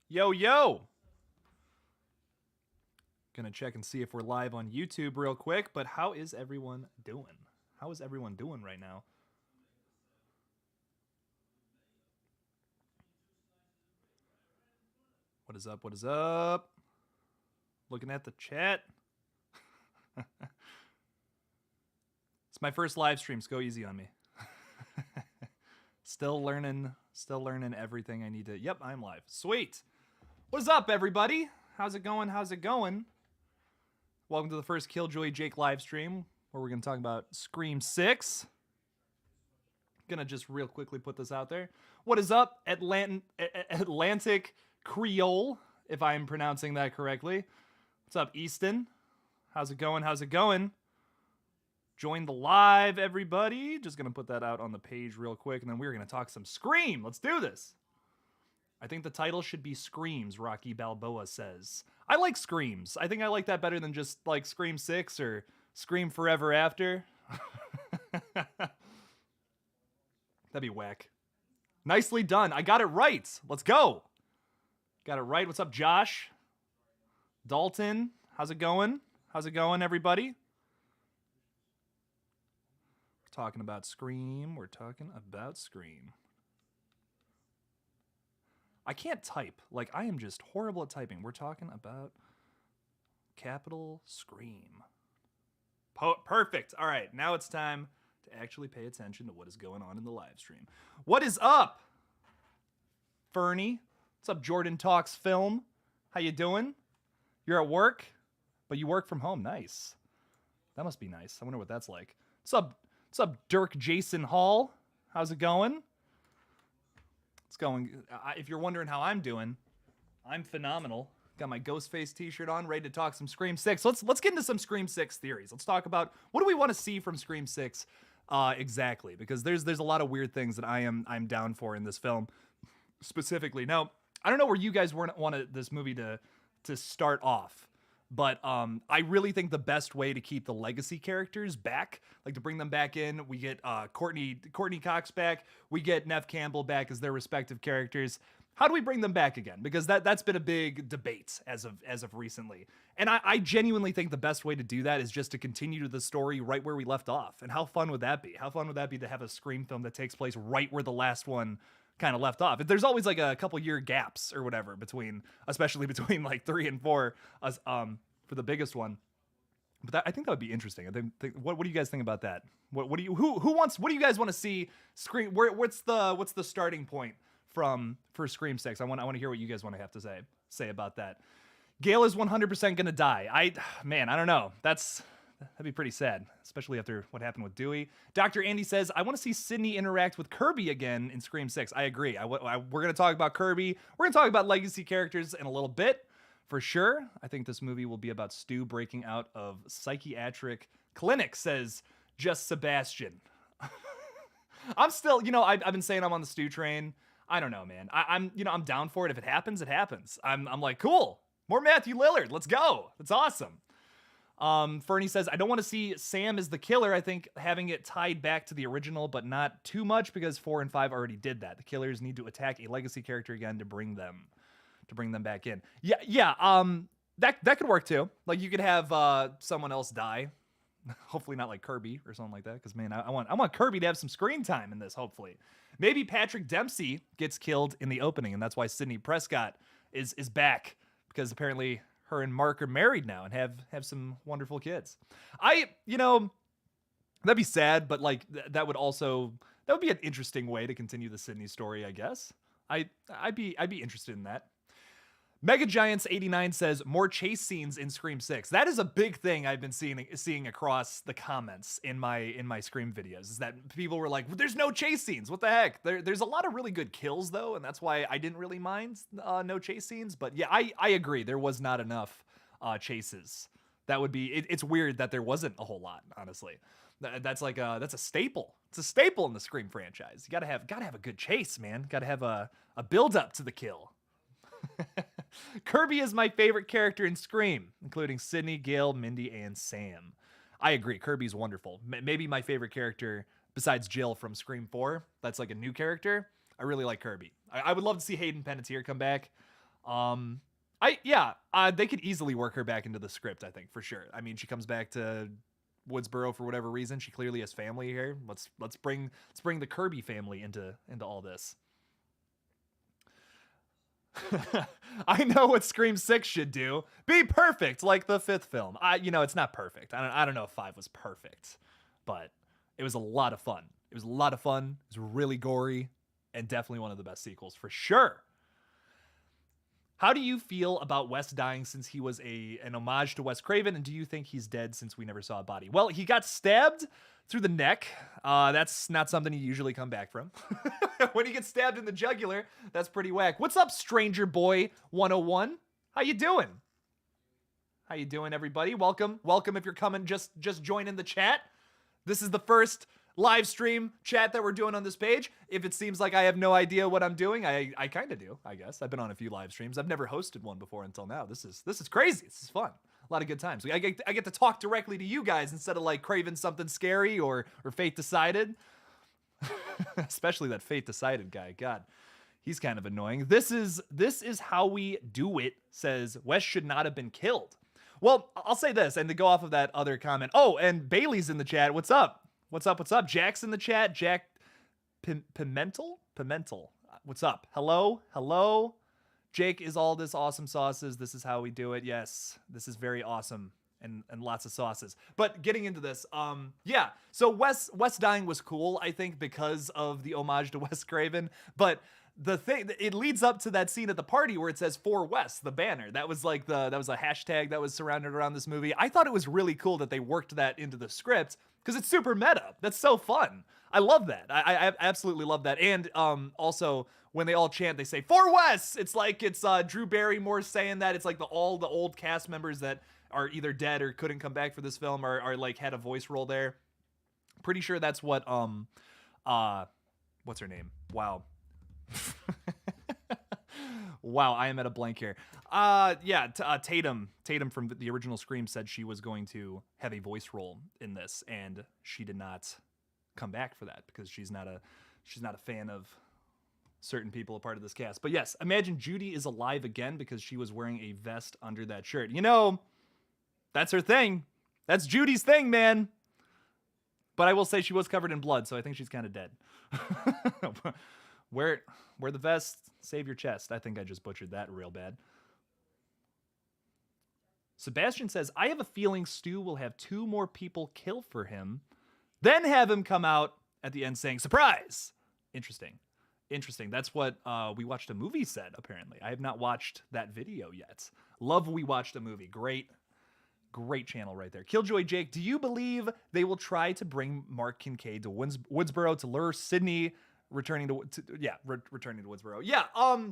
Yo, yo! Gonna check and see if we're live on YouTube real quick, but how is everyone doing? How is everyone doing right now? What is up? What is up? Looking at the chat. It's my first live stream, so go easy on me. Still learning everything I need to. Yep, I'm live. Sweet. What is up, everybody? How's it going? How's it going? Welcome to the first KillJoy Jake live stream, where we're going to talk about Scream 6. Gonna just real quickly put this out there. What is up, Atlantic Creole, if I'm pronouncing that correctly? What's up, Easton? How's it going? How's it going? Join the live, everybody. Just gonna put that out on the page real quick, and then we're gonna talk some Scream. Let's do this. I think the title should be Screams, Rocky Balboa says. I like Screams. I think I like that better than just like Scream 6 or Scream Forever After. That'd be whack. Nicely done. I got it right. Let's go. Got it right. What's up, Josh? Dalton, how's it going? How's it going, everybody? We're talking about Scream. We're talking about Scream. I can't type. Like, I am just horrible at typing. We're talking about capital Scream. Perfect. All right, now it's time to actually pay attention to what is going on in the live stream. What is up, Fernie? What's up, Jordan Talks Film? How you doing? You're at work, but you work from home. Nice. That must be nice. I wonder what that's like. What's up, Dirk Jason Hall? How's it going? It's going. If you're wondering how I'm doing, I'm phenomenal. Got my Ghostface t-shirt on, ready to talk some Scream 6. Let's get into some Scream 6 theories. Let's talk about what do we want to see from Scream 6 exactly, because there's a lot of weird things that I'm down for in this film specifically. Now, I don't know where you guys want this movie to start off, but I really think the best way to keep the legacy characters back, like to bring them back in, we get Courtney Cox back, we get Neve Campbell back as their respective characters. How do we bring them back again? Because that's been a big debate as of recently. And I genuinely think the best way to do that is just to continue to the story right where we left off. And how fun would that be? How fun would that be to have a Scream film that takes place right where the last one kind of left off? There's always like a couple year gaps or whatever especially between like 3 and 4 for the biggest one. But I think that would be interesting. I think what do you guys think about that? What do you guys want to see Scream? What's the starting point for Scream 6? I want to hear what you guys want to have to say about that. Gail is 100% gonna die. I don't know. That'd be pretty sad, especially after what happened with Dewey. Dr. Andy says, I want to see Sidney interact with Kirby again in Scream 6. I agree. We're going to talk about Kirby. We're going to talk about legacy characters in a little bit, for sure. I think this movie will be about Stu breaking out of psychiatric clinic, says Just Sebastian. I'm still, I've been saying I'm on the Stu train. I don't know, man. I'm down for it. If it happens, it happens. I'm like, cool. More Matthew Lillard. Let's go. That's awesome. Fernie says, I don't want to see Sam as the killer. I think having it tied back to the original, but not too much, because 4 and 5 already did that. The killers need to attack a legacy character again to bring them back in. Yeah. That could work too. Like, you could have someone else die. Hopefully not like Kirby or something like that, because man, I want Kirby to have some screen time in this. Hopefully, maybe Patrick Dempsey gets killed in the opening, and that's why Sidney Prescott is back, because apparently her and Mark are married now and have some wonderful kids. That'd be sad, but like that would be an interesting way to continue the Sidney story, I guess. I'd be interested in that. Mega Giants 89 says more chase scenes in Scream 6. That is a big thing I've been seeing across the comments in my Scream videos, is that people were like, there's no chase scenes. What the heck? There's a lot of really good kills though, and that's why I didn't really mind no chase scenes. But yeah, I agree. There was not enough chases. That would be it's weird that there wasn't a whole lot, honestly. That's a staple. It's a staple in the Scream franchise. You gotta have a good chase, man. Gotta have a build up to the kill. Kirby is my favorite character in Scream, including Sidney, Gail, Mindy, and Sam. I agree. Kirby's wonderful. Maybe my favorite character besides Jill from Scream 4. That's like a new character. I really like Kirby. I would love to see Hayden Panettiere come back. They could easily work her back into the script, I think, for sure. I mean, she comes back to Woodsboro for whatever reason. She clearly has family here. Let's bring the Kirby family into all this. I know what Scream 6 should do. Be perfect like the 5th film. It's not perfect. I don't know if 5 was perfect, but it was a lot of fun. It was really gory, and definitely one of the best sequels for sure. How do you feel about Wes dying, since he was an homage to Wes Craven, and do you think he's dead since we never saw a body? Well, he got stabbed through the neck. That's not something you usually come back from. When he gets stabbed in the jugular, that's pretty whack. What's up, Stranger Boy 101? How you doing? How you doing, everybody? Welcome if you're coming, just join in the chat. This is the first live stream chat that we're doing on this page. If it seems like I have no idea what I'm doing, I kind of do, I guess. I've been on a few live streams. I've never hosted one before until now. This is crazy. This is fun. A lot of good times. I get to talk directly to you guys instead of like craving something scary or Fate Decided. Especially that Fate Decided guy. God, he's kind of annoying. This is how we do it, says Wes should not have been killed. Well, I'll say this, and to go off of that other comment. Oh, and Bailey's in the chat. What's up? What's up? Jack's in the chat. Jack Pimental? What's up? Hello? Jake is all this awesome sauces. This is how we do it. Yes, this is very awesome and lots of sauces. But getting into this, so Wes dying was cool, I think, because of the homage to Wes Craven. But it leads up to that scene at the party where it says "For Wes," the banner. That was like that was a hashtag that was surrounded around this movie. I thought it was really cool that they worked that into the script, because it's super meta. That's so fun. I love that. I absolutely love that. And also, when they all chant, they say "For Wes." It's like it's Drew Barrymore saying that. It's like all the old cast members that are either dead or couldn't come back for this film are like had a voice role there. Pretty sure that's what what's her name? Wow. Wow, I am at a blank here. Tatum from the original Scream said she was going to have a voice role in this, and she did not come back for that because she's not a fan of certain people a part of this cast. But yes, imagine Judy is alive again because she was wearing a vest under that shirt. That's her thing. That's Judy's thing, man. But I will say she was covered in blood, so I think she's kind of dead. Wear the vest, save your chest. I think I just butchered that real bad. Sebastian says, I have a feeling Stu will have 2 more people kill for him, then have him come out at the end saying, surprise! Interesting. That's what We Watched a Movie said, apparently. I have not watched that video yet. Love We Watched a Movie. Great channel right there. Killjoy Jake, do you believe they will try to bring Mark Kincaid to Woodsboro to lure Sydney returning to Woodsboro? Yeah,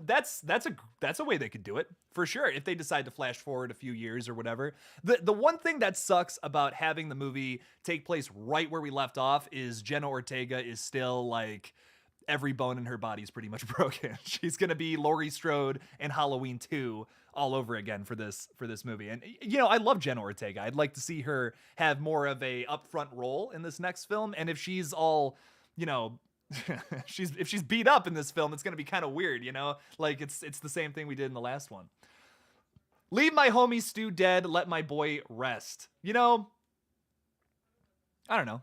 that's a way they could do it for sure if they decide to flash forward a few years or whatever. The one thing that sucks about having the movie take place right where we left off is Jenna Ortega is still like every bone in her body is pretty much broken. She's gonna be Laurie Strode and Halloween 2 all over again for this movie. And I love Jenna Ortega. I'd like to see her have more of a upfront role in this next film. And if she's all, if she's beat up in this film, it's gonna be kind of weird, like it's the same thing we did in the last one. Leave my homie Stu dead, let my boy rest. I don't know.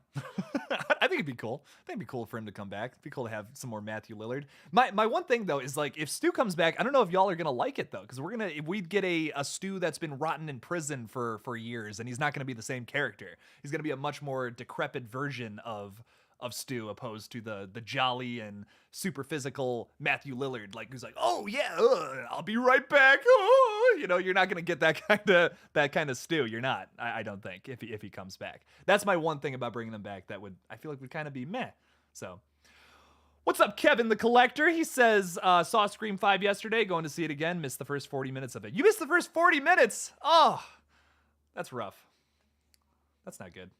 I think it'd be cool. I think it'd be cool for him to come back. It'd be cool to have some more Matthew Lillard. My one thing though is like if Stu comes back, I don't know if y'all are gonna like it though, because if we'd get a Stu that's been rotten in prison for years, and he's not gonna be the same character. He's gonna be a much more decrepit version of Stu, opposed to the jolly and super physical Matthew Lillard, like who's like, oh yeah, I'll be right back. You're not gonna get that kind of Stu. You're not. I don't think if he comes back. That's my one thing about bringing them back that I feel like would kind of be meh. So, what's up, Kevin the Collector? He says saw Scream 5 yesterday, going to see it again. Missed the first 40 minutes of it. You missed the first 40 minutes. Oh, that's rough. That's not good.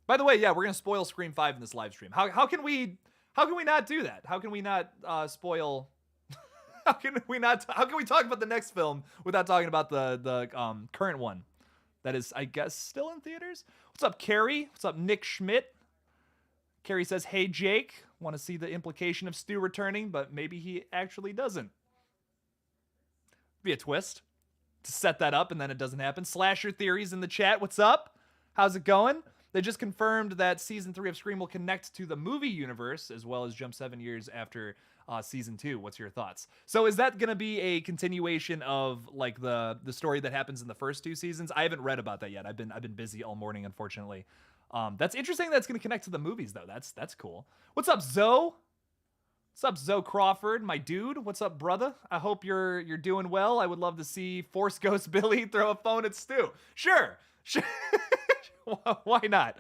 By the way, yeah, we're gonna spoil Scream 5 in this live stream. How can we not do that? How can we not spoil? How can we talk about the next film without talking about the current one that is, I guess, still in theaters? What's up, Carrie? What's up, Nick Schmidt? Carrie says, "Hey Jake, want to see the implication of Stu returning, but maybe he actually doesn't." Be a twist to set that up, and then it doesn't happen. Slasher Theories in the chat. What's up? How's it going? They just confirmed that season 3 of Scream will connect to the movie universe as well as jump 7 years after season 2. What's your thoughts? So is that going to be a continuation of like the story that happens in the first 2 seasons? I haven't read about that yet. I've been busy all morning, unfortunately. That's interesting. That's going to connect to the movies though. That's cool. What's up, Zoe? What's up, Zoe Crawford, my dude? What's up, brother? I hope you're doing well. I would love to see Force Ghost Billy throw a phone at Stu. Sure. Why not?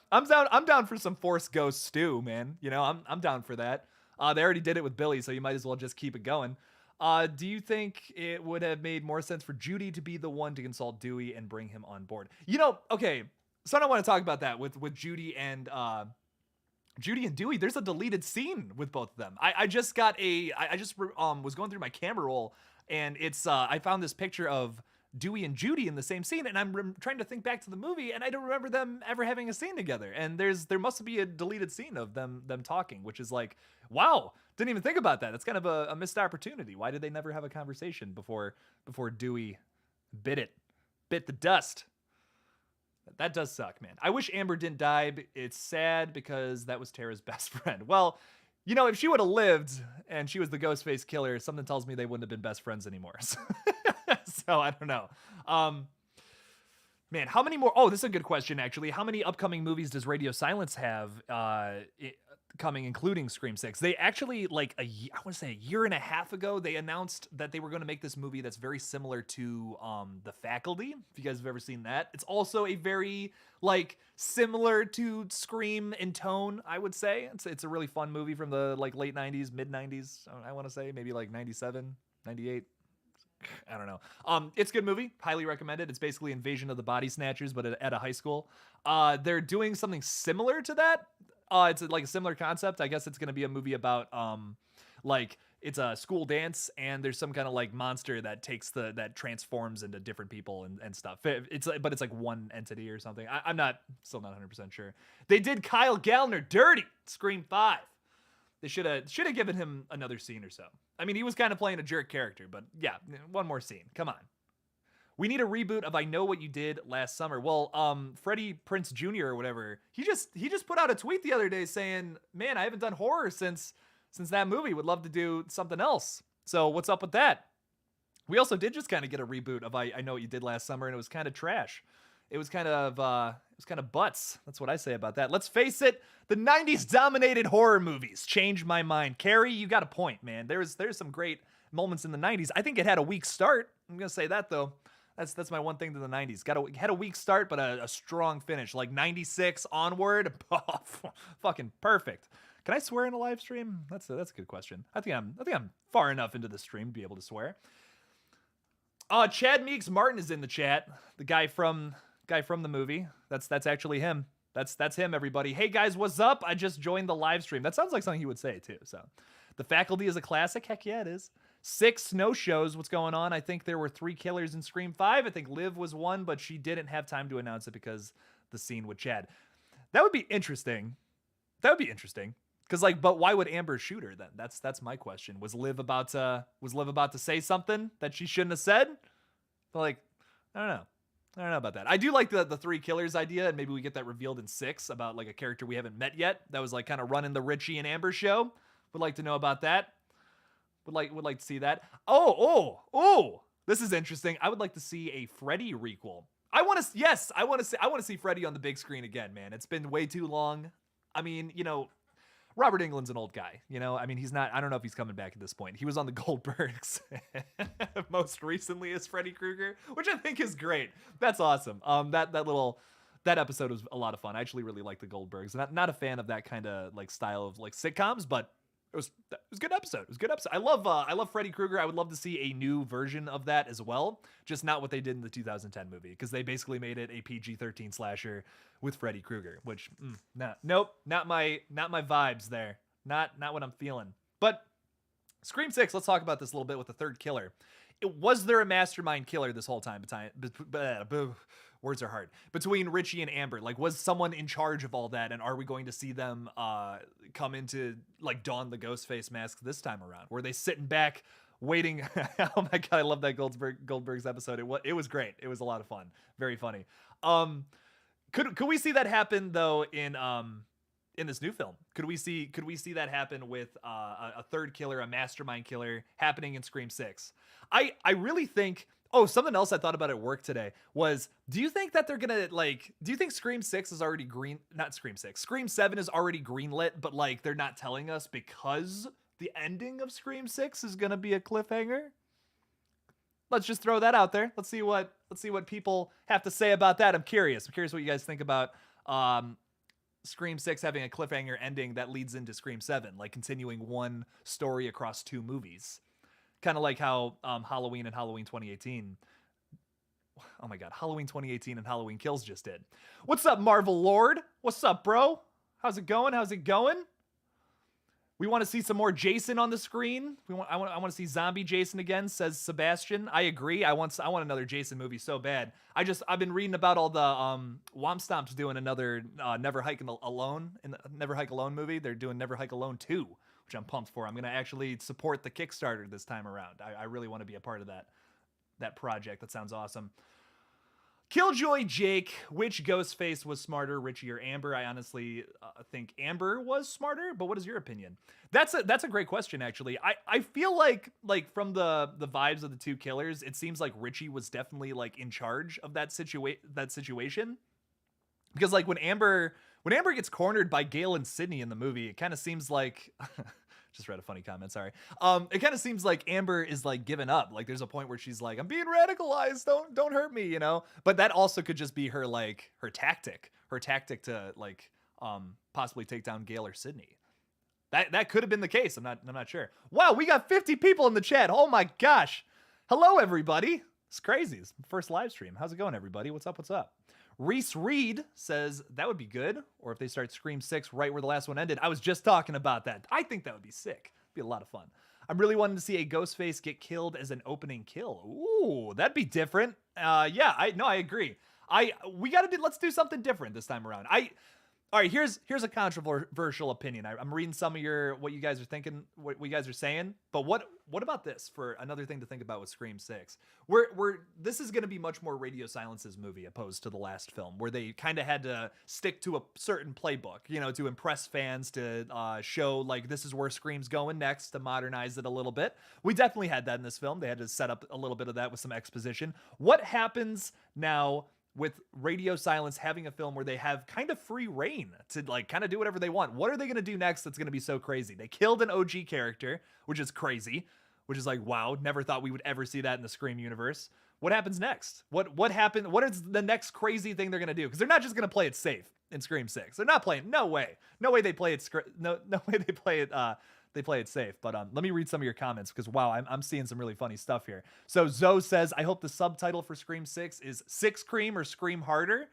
I'm down for some Force Ghost Stu, man. You know, I'm down for that. They already did it with Billy, so you might as well just keep it going. Do you think it would have made more sense for Judy to be the one to consult Dewey and bring him on board? You know, okay, so I don't want to talk about that with Judy and Dewey. There's a deleted scene with both of them. I just was going through my camera roll, and it's I found this picture of Dewey and Judy in the same scene, and I'm trying to think back to the movie, and I don't remember them ever having a scene together. And there must be a deleted scene of them talking, which is like, wow, didn't even think about that. That's kind of a missed opportunity. Why did they never have a conversation before Dewey bit the dust? That does suck, man. I wish Amber didn't die. It's sad because that was Tara's best friend. Well, you know, if she would have lived and she was the Ghostface killer, something tells me they wouldn't have been best friends anymore. So I don't know. Man, how many more? Oh, this is a good question, actually. How many upcoming movies does Radio Silence have coming, including Scream 6? They actually, like, I want to say a year and a half ago, they announced that they were going to make this movie that's very similar to The Faculty, if you guys have ever seen that. It's also a very, like, similar to Scream in tone, I would say. It's a really fun movie from the, like, late 90s, mid-90s, I want to say. Maybe, like, 97, 98. I don't know. It's a good movie. Highly recommended. It's basically Invasion of the Body Snatchers, but at a high school. They're doing something similar to that. It's like a similar concept. I guess it's going to be a movie about, like, it's a school dance, and there's some kind of like monster that that transforms into different people and stuff. But it's like one entity or something. I'm still not 100% sure. They did Kyle Gallner dirty. Scream 5. They should have given him another scene or so. I mean, he was kind of playing a jerk character, but yeah, one more scene. Come on. We need a reboot of I Know What You Did Last Summer. Well, Freddie Prinze Jr. or whatever, he just put out a tweet the other day saying, man, I haven't done horror since that movie. Would love to do something else. So what's up with that? We also did just kind of get a reboot of I Know What You Did Last Summer, and it was kind of trash. It was kind of butts. That's what I say about that. Let's face it, the 90s dominated horror movies. Change my mind. Carrie, you got a point, man. There's some great moments in the 90s. I think it had a weak start. I'm going to say that, though. That's my one thing to the 90s. Had a weak start, but a strong finish. Like 96 onward. Oh, fucking perfect. Can I swear in a live stream? That's a good question. I think I'm far enough into the stream to be able to swear. Chad Meeks Martin is in the chat. The guy from the movie. That's actually him. That's him, everybody. Hey guys, what's up? I just joined the live stream. That sounds like something he would say too. So, The Faculty is a classic. Heck yeah, it is. 6 no shows. What's going on? I think there were 3 killers in Scream 5. I think Liv was one, but she didn't have time to announce it because the scene with Chad. That would be interesting. Because but why would Amber shoot her then? That's my question. Was Liv about to say something that she shouldn't have said? But like, I don't know about that. I do like the 3 killers idea, and maybe we get that revealed in 6 about like a character we haven't met yet that was like kind of running the Richie and Amber show. Would like to know about that. Would like to see that. Oh, this is interesting. I would like to see a Freddy requel. I want to see Freddy on the big screen again, man. It's been way too long. I mean, you know, Robert Englund's an old guy, you know? I mean, I don't know if he's coming back at this point. He was on the Goldbergs most recently as Freddy Krueger, which I think is great. That's awesome. That episode was a lot of fun. I actually really like the Goldbergs. Not a fan of that kind of like style of like sitcoms, but it was a good episode. It was a good episode. I love Freddy Krueger. I would love to see a new version of that as well. Just not what they did in the 2010 movie, because they basically made it a PG-13 slasher with Freddy Krueger, which nope, not my vibes there. Not what I'm feeling. But Scream 6, let's talk about this a little bit with the third killer. Was there a mastermind killer this whole time? Words are hard. Between Richie and Amber, like, was someone in charge of all that, and are we going to see them come into, like, don the Ghostface mask this time around? Were they sitting back waiting. Oh my god, I love that Goldberg's episode. It was great. It was a lot of fun. Very funny. Could we see that happen though in this new film? Could we see that happen with a third killer, a mastermind killer happening in Scream 6? I really think. Oh, something else I thought about at work today was, do you think that they're gonna do you think Scream 6 is already Scream 7 is already greenlit, but like they're not telling us because the ending of Scream 6 is gonna be a cliffhanger? Let's just throw that out there. Let's see what people have to say about that. I'm curious what you guys think about Scream 6 having a cliffhanger ending that leads into Scream 7, like continuing one story across two movies. Kind of like how Halloween and Halloween 2018. Oh my god, Halloween 2018 and Halloween Kills just did. What's up, Marvel Lord? What's up, bro? How's it going? We want to see some more Jason on the screen. I want to see zombie Jason again, says Sebastian. I agree. I want another Jason movie so bad. I've been reading about all the Womp Stomp's doing another Never Hike Alone in the Never Hike Alone movie. They're doing Never Hike Alone 2, which I'm pumped for. I'm going to actually support the Kickstarter this time around. I really want to be a part of that project. That sounds awesome. KillJoy Jake, which Ghostface was smarter, Richie or Amber? I honestly think Amber was smarter, but what is your opinion? That's a great question, actually. I feel like from the vibes of the two killers, it seems like Richie was definitely like in charge of that situation. Because like when Amber gets cornered by Gail and Sydney in the movie, it kind of seems like just read a funny comment, sorry. It kind of seems like Amber is like giving up. Like there's a point where she's like, I'm being radicalized, don't hurt me, you know? But that also could just be her tactic to like possibly take down Gail or Sydney. That could have been the case. I'm not sure. Wow, we got 50 people in the chat. Oh my gosh. Hello everybody. It's crazy. It's the first live stream. How's it going, everybody? What's up? Reese Reed says that would be good, or if they start Scream 6 right where the last one ended. I was just talking about that. I think that would be sick. It'd be a lot of fun. I'm really wanting to see a Ghostface get killed as an opening kill. Ooh, that'd be different. Yeah, I agree. Let's do something different this time around. All right, here's a controversial opinion. I'm reading some of what you guys are thinking, what you guys are saying. But what about this for another thing to think about with Scream 6? This is going to be much more Radio Silence's movie opposed to the last film, where they kind of had to stick to a certain playbook, you know, to impress fans, to show like this is where Scream's going next, to modernize it a little bit. We definitely had that in this film. They had to set up a little bit of that with some exposition. What happens now with Radio Silence having a film where they have kind of free reign to like kind of do whatever they want? What are they going to do next that's going to be so crazy? They killed an OG character, which is crazy, which is like, wow, never thought we would ever see that in the Scream universe. What happens next? What happened? What is the next crazy thing they're going to do? Because they're not just going to play it safe in Scream 6. They're not playing. No way they play it. No way they play it. They play it safe. But let me read some of your comments, because wow, I'm seeing some really funny stuff here. So Zoe says, I hope the subtitle for Scream 6 is Six Cream or Scream Harder.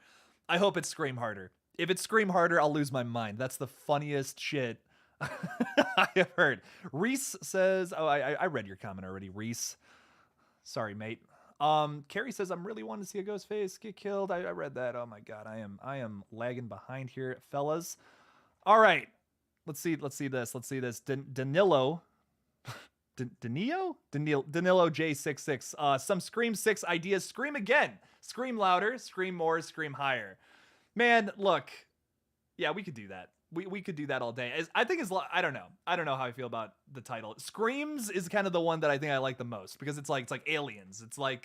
I hope it's Scream Harder. If it's Scream Harder, I'll lose my mind. That's the funniest shit I have heard. Reese says, oh, I read your comment already, Reese. Sorry, mate. Carrie says, I'm really wanting to see a Ghostface get killed. I read that. Oh my god, I am lagging behind here, fellas. All right. Let's see this. Danilo J66. Some Scream 6 ideas. Scream again. Scream louder. Scream more. Scream higher. Man, look. Yeah, we could do that. We could do that all day. I don't know how I feel about the title. Screams is kind of the one that I think I like the most, because it's like aliens. It's like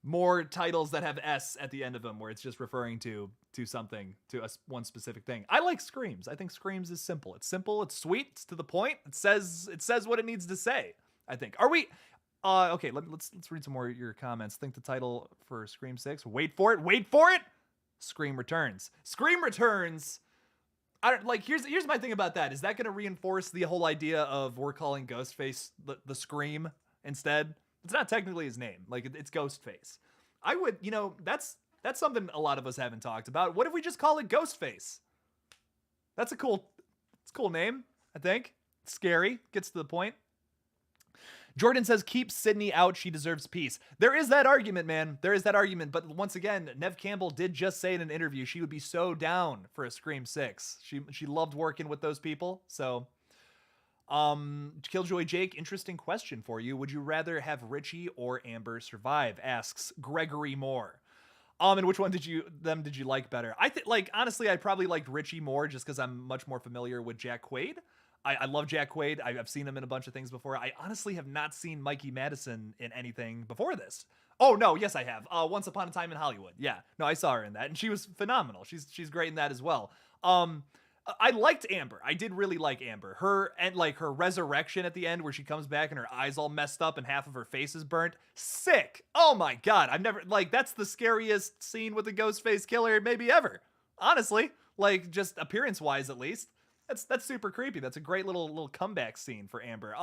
more titles that have S at the end of them, where it's just referring to something, to one specific thing. I like Screams. I think Screams is simple. It's simple. It's sweet. It's to the point. It says what it needs to say, I think. Are we? Okay, let's read some more of your comments. Think the title for Scream 6. Wait for it. Scream Returns. Scream Returns. I don't like. Here's my thing about that. Is that going to reinforce the whole idea of we're calling Ghostface the Scream instead? It's not technically his name. Like, it's Ghostface. I would, that's something a lot of us haven't talked about. What if we just call it Ghostface? It's a cool name, I think. It's scary. Gets to the point. Jordan says, keep Sydney out. She deserves peace. There is that argument, man. There is that argument. But once again, Nev Campbell did just say in an interview she would be so down for a Scream 6. She loved working with those people. So Killjoy Jake, interesting question for you. Would you rather have Richie or Amber survive? Asks Gregory Moore. And which one did you like better? I think, like, honestly, I probably liked Richie more just because I'm much more familiar with Jack Quaid. I love Jack Quaid. I've seen him in a bunch of things before. I honestly have not seen Mikey Madison in anything before this. Oh no, yes I have. Once Upon a Time in Hollywood. Yeah, no, I saw her in that, and she was phenomenal. She's great in that as well. I liked Amber. I did really like Amber. Her and like her resurrection at the end where she comes back and her eyes all messed up and half of her face is burnt. Sick. Oh my God. I've never, like, that's the scariest scene with a Ghostface killer maybe ever. Honestly, like, just appearance wise at least. That's super creepy. That's a great little comeback scene for Amber.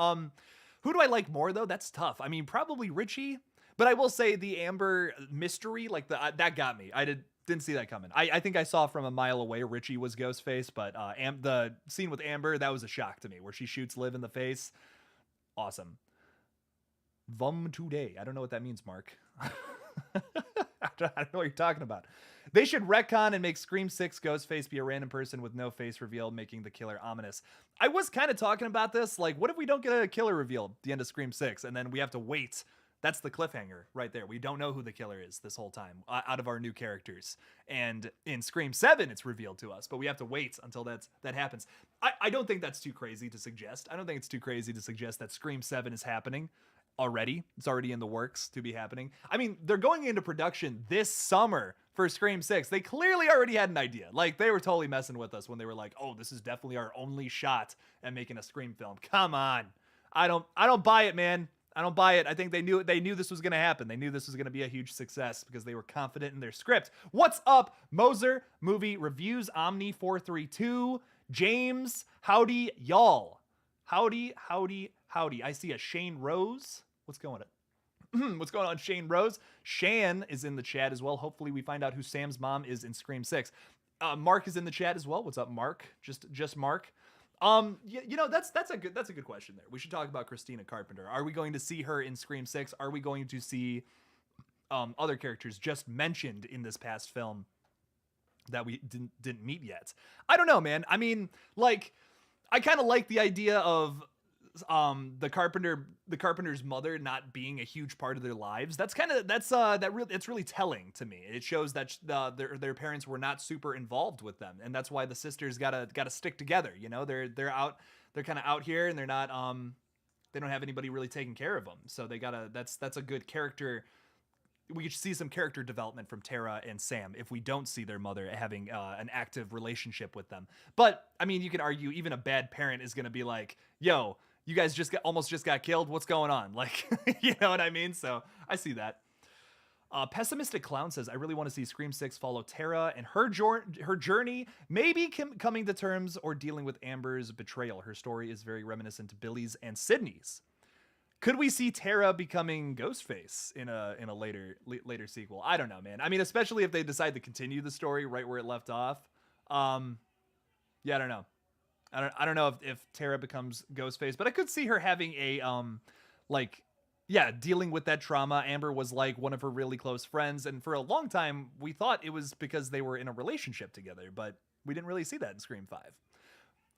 Who do I like more though? That's tough. I mean, probably Richie, but I will say the Amber mystery, like that got me. I didn't see that coming. I think I saw from a mile away Richie was Ghostface, but the scene with Amber, that was a shock to me, where she shoots Liv in the face. Awesome. Vum today. I don't know what that means, Mark. I don't know what you're talking about. They should retcon and make Scream 6 Ghostface be a random person with no face revealed, making the killer ominous. I was kind of talking about this. Like, what if we don't get a killer revealed at the end of Scream 6, and then we have to wait? That's the cliffhanger right there. We don't know who the killer is this whole time out of our new characters. And in Scream 7, it's revealed to us, but we have to wait until that happens. I don't think that's too crazy to suggest. I don't think it's too crazy to suggest that Scream 7 is happening already. It's already in the works to be happening. I mean, they're going into production this summer for Scream 6. They clearly already had an idea. Like, they were totally messing with us when they were like, oh, this is definitely our only shot at making a Scream film. Come on. I don't buy it, man. I don't buy it. I think they knew this was going to happen. They knew this was going to be a huge success because they were confident in their script. What's up, Moser? Movie Reviews, Omni432, James, howdy, y'all. Howdy. I see a Shane Rose. What's going on, Shane Rose? Shan is in the chat as well. Hopefully we find out who Sam's mom is in Scream 6. Mark is in the chat as well. What's up, Mark? Just Mark. You know, that's a good question there. We should talk about Christina Carpenter. Are we going to see her in Scream 6? Are we going to see other characters just mentioned in this past film that we didn't meet yet? I don't know, man. I mean, like, I kind of like the idea of the Carpenter's mother not being a huge part of their lives. That's really telling to me. It shows that their parents were not super involved with them, and that's why the sisters gotta stick together. You know, they're kind of out here, and they're not they don't have anybody really taking care of them. So they gotta. That's a good character. We could see some character development from Tara and Sam if we don't see their mother having an active relationship with them. But I mean, you can argue even a bad parent is gonna be like, yo, you guys almost got killed. What's going on? Like, you know what I mean? So I see that. Pessimistic Clown says, I really want to see Scream 6 follow Tara and her journey, maybe coming to terms or dealing with Amber's betrayal. Her story is very reminiscent to Billy's and Sydney's. Could we see Tara becoming Ghostface in a later sequel? I don't know, man. I mean, especially if they decide to continue the story right where it left off. Yeah, I don't know. I don't know if Tara becomes Ghostface, but I could see her having a dealing with that trauma. Amber was like one of her really close friends, and for a long time we thought it was because they were in a relationship together, but we didn't really see that in Scream 5.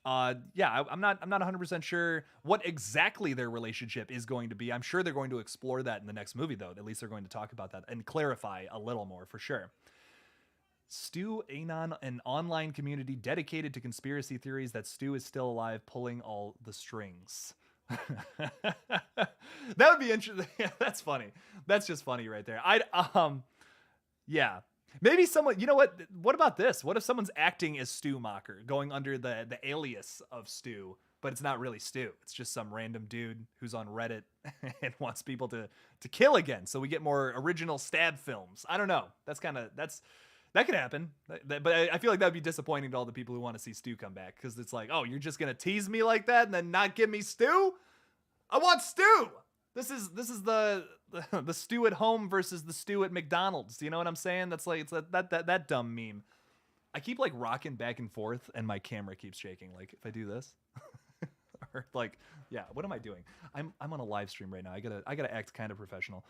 I'm not 100% sure what exactly their relationship is going to be. I'm sure they're going to explore that in the next movie, though. At least they're going to talk about that and clarify a little more for sure. Stu Anon, an online community dedicated to conspiracy theories that Stu is still alive, pulling all the strings. That would be interesting. Yeah, that's funny. That's just funny right there. Yeah. Maybe someone, you know what about this? What if someone's acting as Stu Mocker, going under the alias of Stu, but it's not really Stu. It's just some random dude who's on Reddit and wants people to kill again. So we get more original stab films. I don't know. That could happen, but I feel like that would be disappointing to all the people who want to see Stu come back, because it's like, oh, you're just gonna tease me like that and then not give me Stu? I want Stu. This is the Stu at home versus the Stu at McDonald's. You know what I'm saying? That's like, it's that dumb meme. I keep like rocking back and forth, and my camera keeps shaking. Like if I do this, or like, yeah, what am I doing? I'm on a live stream right now. I gotta act kind of professional.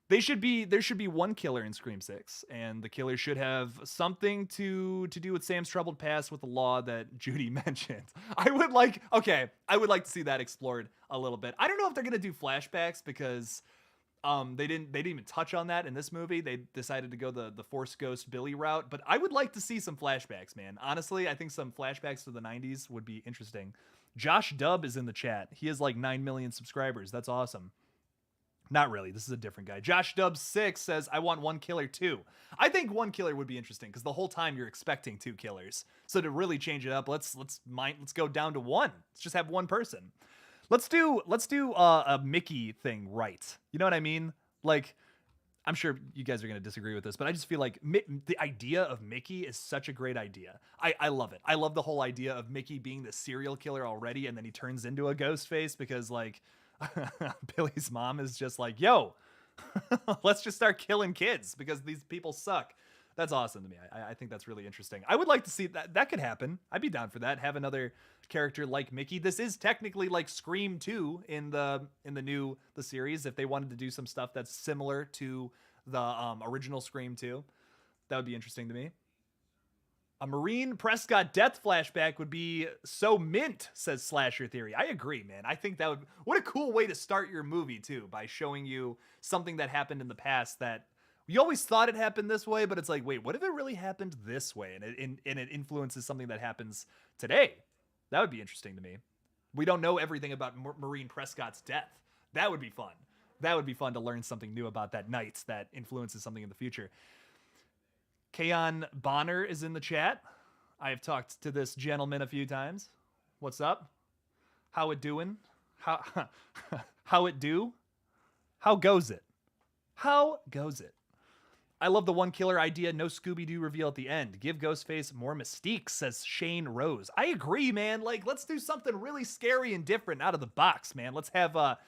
There should be one killer in Scream 6, and the killer should have something to do with Sam's troubled past with the law that Judy mentioned. I would like to see that explored a little bit. I don't know if they're gonna do flashbacks because they didn't even touch on that in this movie. They decided to go the Force Ghost Billy route, but I would like to see some flashbacks, man. Honestly, I think some flashbacks to the 90s would be interesting. Josh Dubb is in the chat. He has like 9 million subscribers. That's awesome. Not really. This is a different guy. Josh Dub 6 says, I want one killer too. I think one killer would be interesting because the whole time you're expecting 2 killers. So to really change it up, let's go down to 1. Let's just have one person. Let's do a Mickey thing right. You know what I mean? Like, I'm sure you guys are going to disagree with this, but I just feel like the idea of Mickey is such a great idea. I love it. I love the whole idea of Mickey being the serial killer already, and then he turns into a ghost face because, like, Billy's mom is just like, yo, let's just start killing kids because these people suck. That's awesome to me. I think that's really interesting. I would like to see that could happen. I'd be down for that. Have another character like Mickey. This is technically like Scream 2 in the series. If they wanted to do some stuff that's similar to the original Scream 2, that would be interesting to me. A Maureen Prescott death flashback would be so mint, says Slasher Theory. I agree, man. I think that would... What a cool way to start your movie, too, by showing you something that happened in the past that you always thought it happened this way, but it's like, wait, what if it really happened this way? And it influences something that happens today. That would be interesting to me. We don't know everything about Maureen Prescott's death. That would be fun. That would be fun to learn something new about that night that influences something in the future. Kayon Bonner is in the chat. I have talked to this gentleman a few times. What's up? How it doing? How it do? How goes it? How goes it? I love the one killer idea. No Scooby-Doo reveal at the end. Give Ghostface more mystique, says Shane Rose. I agree, man. Like, let's do something really scary and different out of the box, man. Let's have a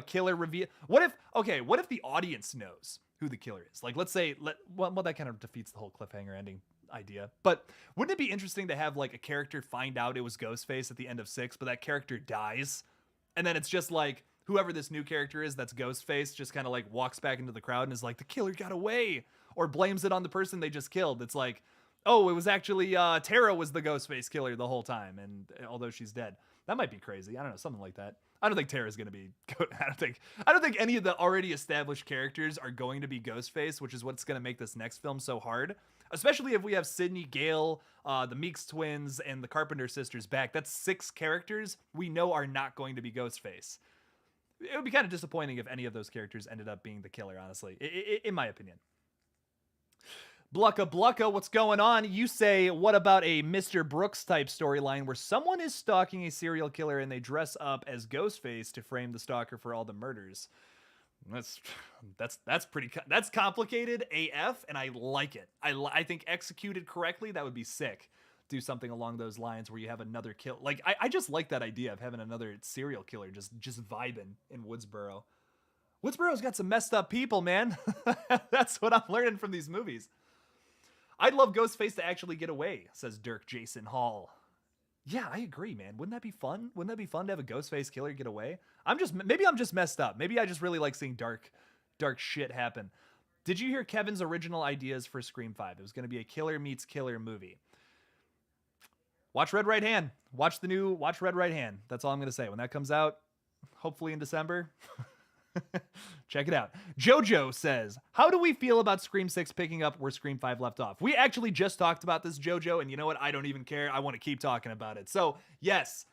killer reveal. What if the audience knows who the killer is? Like, let's say, well, that kind of defeats the whole cliffhanger ending idea. But wouldn't it be interesting to have like a character find out it was Ghostface at the end of 6, but that character dies, and then it's just like whoever this new character is that's Ghostface just kind of like walks back into the crowd and is like, the killer got away, or blames it on the person they just killed. It's like, oh, it was actually Tara was the Ghostface killer the whole time, and although she's dead. That might be crazy. I don't know, something like that. I don't think Tara's going to be... I don't think any of the already established characters are going to be Ghostface, which is what's going to make this next film so hard. Especially if we have Sydney, Gale, the Meeks twins, and the Carpenter sisters back. That's 6 characters we know are not going to be Ghostface. It would be kind of disappointing if any of those characters ended up being the killer, honestly, in my opinion. Blucka, what's going on? You say, what about a Mr. Brooks type storyline where someone is stalking a serial killer and they dress up as Ghostface to frame the stalker for all the murders? That's complicated AF, and I like it. I think executed correctly, that would be sick. Do something along those lines where you have another kill. Like, I just like that idea of having another serial killer just vibing in Woodsboro. Woodsboro's got some messed up people, man. That's what I'm learning from these movies. I'd love Ghostface to actually get away, says Dirk Jason Hall. Yeah, I agree, man. Wouldn't that be fun? Wouldn't that be fun to have a Ghostface killer get away? Maybe I'm just messed up. Maybe I just really like seeing dark shit happen. Did you hear Kevin's original ideas for Scream 5? It was going to be a killer meets killer movie. Watch Red Right Hand. Watch Red Right Hand. That's all I'm going to say. When that comes out, hopefully in December, check it out. Jojo says, how do we feel about Scream 6 picking up where Scream 5 left off? We actually just talked about this, Jojo, and you know what? I don't even care. I want to keep talking about it. So, yes,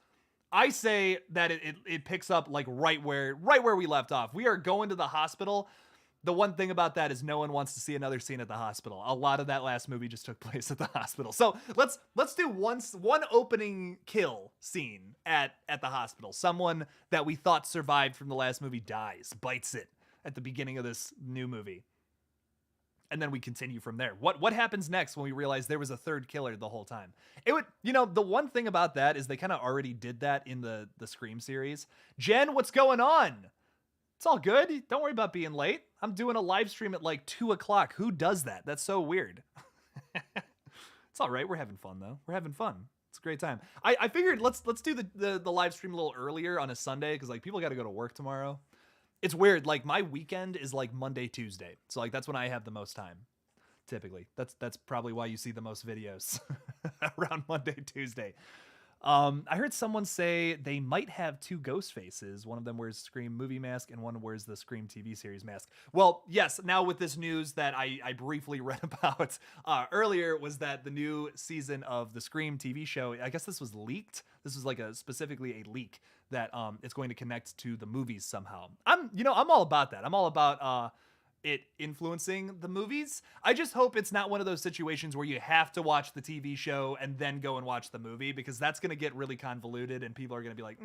I say that it picks up like right where we left off. We are going to the hospital. The one thing about that is no one wants to see another scene at the hospital. A lot of that last movie just took place at the hospital. So let's do one opening kill scene at the hospital. Someone that we thought survived from the last movie dies, bites it at the beginning of this new movie. And then we continue from there. What happens next when we realize there was a third killer the whole time? It would, the one thing about that is they kind of already did that in the Scream series. Jen, what's going on? It's all good. Don't worry about being late. I'm doing a live stream at like 2 o'clock. Who does that? That's so weird. It's all right. We're having fun though. We're having fun. It's a great time. I figured let's do the live stream a little earlier on a Sunday because like people got to go to work tomorrow. It's weird. Like my weekend is like Monday, Tuesday. So like that's when I have the most time. Typically, that's probably why you see the most videos around Monday, Tuesday. I heard someone say they might have two ghost faces. One of them wears Scream movie mask and one wears the Scream TV series mask. Well, yes, now with this news that I briefly read about earlier was that the new season of the Scream TV show, I guess this was leaked. This was like specifically a leak that it's going to connect to the movies somehow. I'm all about that. I'm all about it influencing the movies. I just hope it's not one of those situations where you have to watch the TV show and then go and watch the movie, because that's going to get really convoluted and people are going to be like,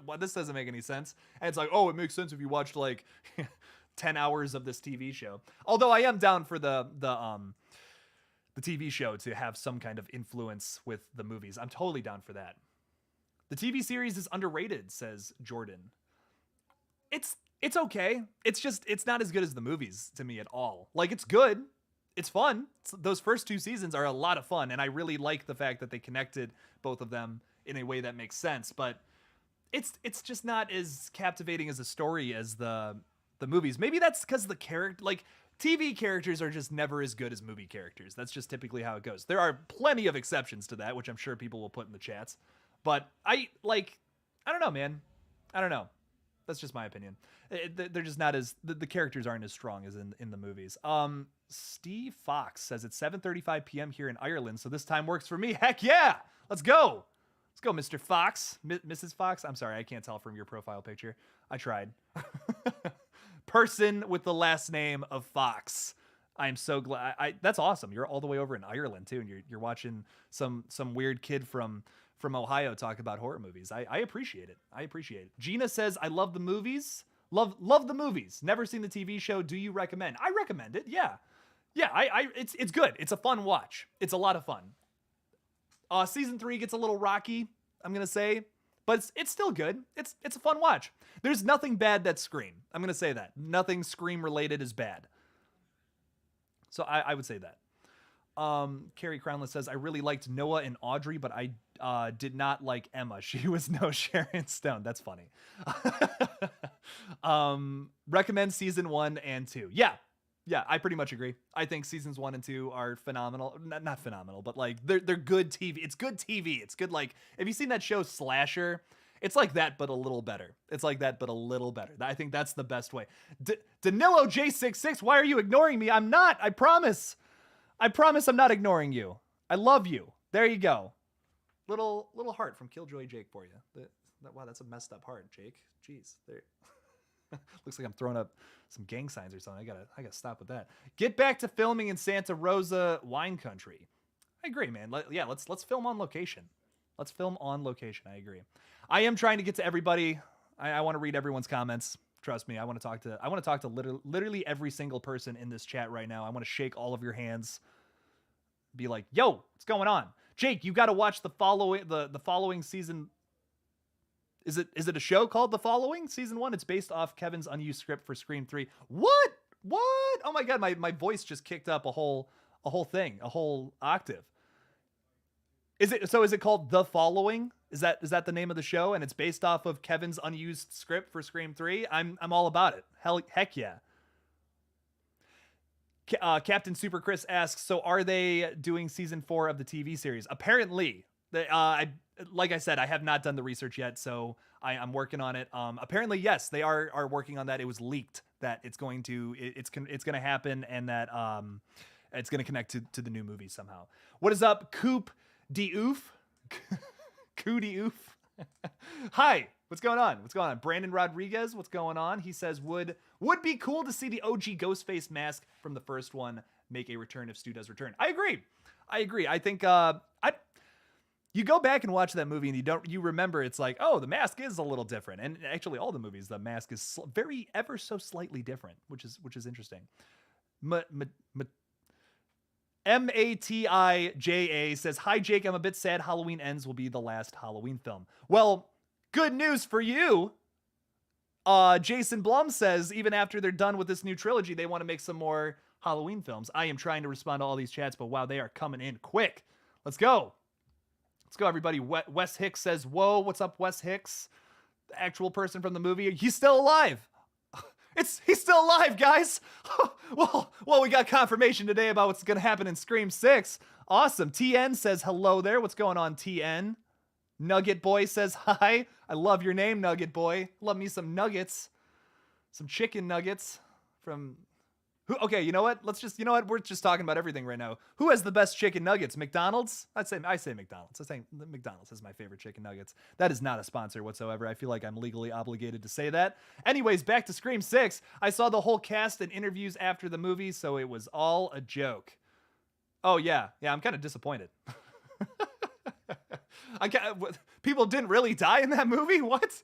what, this doesn't make any sense. And it's like, oh, it makes sense if you watched like 10 hours of this TV show. Although I am down for the TV show to have some kind of influence with the movies. I'm totally down for that. The TV series is underrated, says Jordan. It's okay. It's not as good as the movies to me at all. Like, it's good. It's fun. Those first two seasons are a lot of fun, and I really like the fact that they connected both of them in a way that makes sense, but it's just not as captivating as a story as the movies. Maybe that's because the character, like, TV characters are just never as good as movie characters. That's just typically how it goes. There are plenty of exceptions to that, which I'm sure people will put in the chats, but I don't know, man. I don't know. That's just my opinion. They're just not as, the characters aren't as strong as in the movies. Steve Fox says it's 7:35 p.m. here in Ireland, so this time works for me. Heck yeah! Let's go! Let's go, Mr. Fox. Mrs. Fox? I'm sorry, I can't tell from your profile picture. I tried. Person with the last name of Fox. I'm so glad. That's awesome. You're all the way over in Ireland, too, and you're watching some weird kid from Ohio talk about horror movies. I appreciate it. I appreciate it. Gina says, I love the movies. Love the movies. Never seen the TV show. Do you recommend? I recommend it. Yeah. Yeah, it's good. It's a fun watch. It's a lot of fun. Season 3 gets a little rocky, I'm going to say, but it's still good. It's a fun watch. There's nothing bad that's Scream. I'm going to say that. Nothing Scream related is bad. So I would say that. Carrie Crownless says, I really liked Noah and Audrey, but I did not like Emma. She was no Sharon Stone. That's funny. Recommend season 1 and 2. Yeah, I pretty much agree. I think seasons 1 and 2 are phenomenal. Not phenomenal, but like they're good TV. It's good TV. It's good. Like, have you seen that show Slasher? It's like that, but a little better. It's like that, but a little better. I think that's the best way. Danilo J66, why are you ignoring me? I'm not. I promise. I'm not ignoring you. I love you. There you go. Little heart from KillJoy Jake for you. Wow, that's a messed up heart, Jake. Jeez. There. Looks like I'm throwing up some gang signs or something. I gotta stop with that. Get back to filming in Santa Rosa wine country. I agree, man. Let's film on location. Let's film on location. I agree. I am trying to get to everybody. I want to read everyone's comments. Trust me. I want to talk to literally every single person in this chat right now. I want to shake all of your hands. Be like, yo, what's going on? Jake, you got to watch the following season. Is it a show called The Following? Season 1? It's based off Kevin's unused script for Scream 3. What? Oh my God, my voice just kicked up a whole thing, a whole octave. Is it called The Following? Is that the name of the show, and it's based off of Kevin's unused script for Scream 3? I'm all about it. Heck yeah. Captain Super Chris asks, so are they doing season 4 of the TV series? Apparently. Like I said, I have not done the research yet, so I'm working on it. Apparently, yes, they are working on that. It was leaked that it's going to happen, and that it's going to connect to the new movie somehow. What is up, Coop D'Oof? Coo D'Oof. Hi, what's going on? Brandon Rodriguez, what's going on? He says, would be cool to see the OG Ghostface mask from the first one make a return if Stu does return. I agree. I think you go back and watch that movie and you remember it's like, oh, the mask is a little different. And actually all the movies, the mask is very ever so slightly different, which is interesting. MATIJA says, hi, Jake. I'm a bit sad Halloween Ends will be the last Halloween film. Well, good news for you. Jason Blum says, even after they're done with this new trilogy, they want to make some more Halloween films. I am trying to respond to all these chats, but wow, they are coming in quick. Let's go. Let's go, everybody. Wes Hicks says, whoa, what's up, Wes Hicks? The actual person from the movie. He's still alive. He's still alive, guys. Well, we got confirmation today about what's going to happen in Scream 6. Awesome. TN says hello there. What's going on, TN? Nugget Boy says hi. I love your name, Nugget Boy. Love me some nuggets. Some chicken nuggets from who? Okay, you know what? We're just talking about everything right now. Who has the best chicken nuggets? McDonald's? I say McDonald's. I say McDonald's is my favorite chicken nuggets. That is not a sponsor whatsoever. I feel like I'm legally obligated to say that. Anyways, back to Scream 6. I saw the whole cast and interviews after the movie, so it was all a joke. Oh yeah, I'm kind of disappointed. People didn't really die in that movie? What?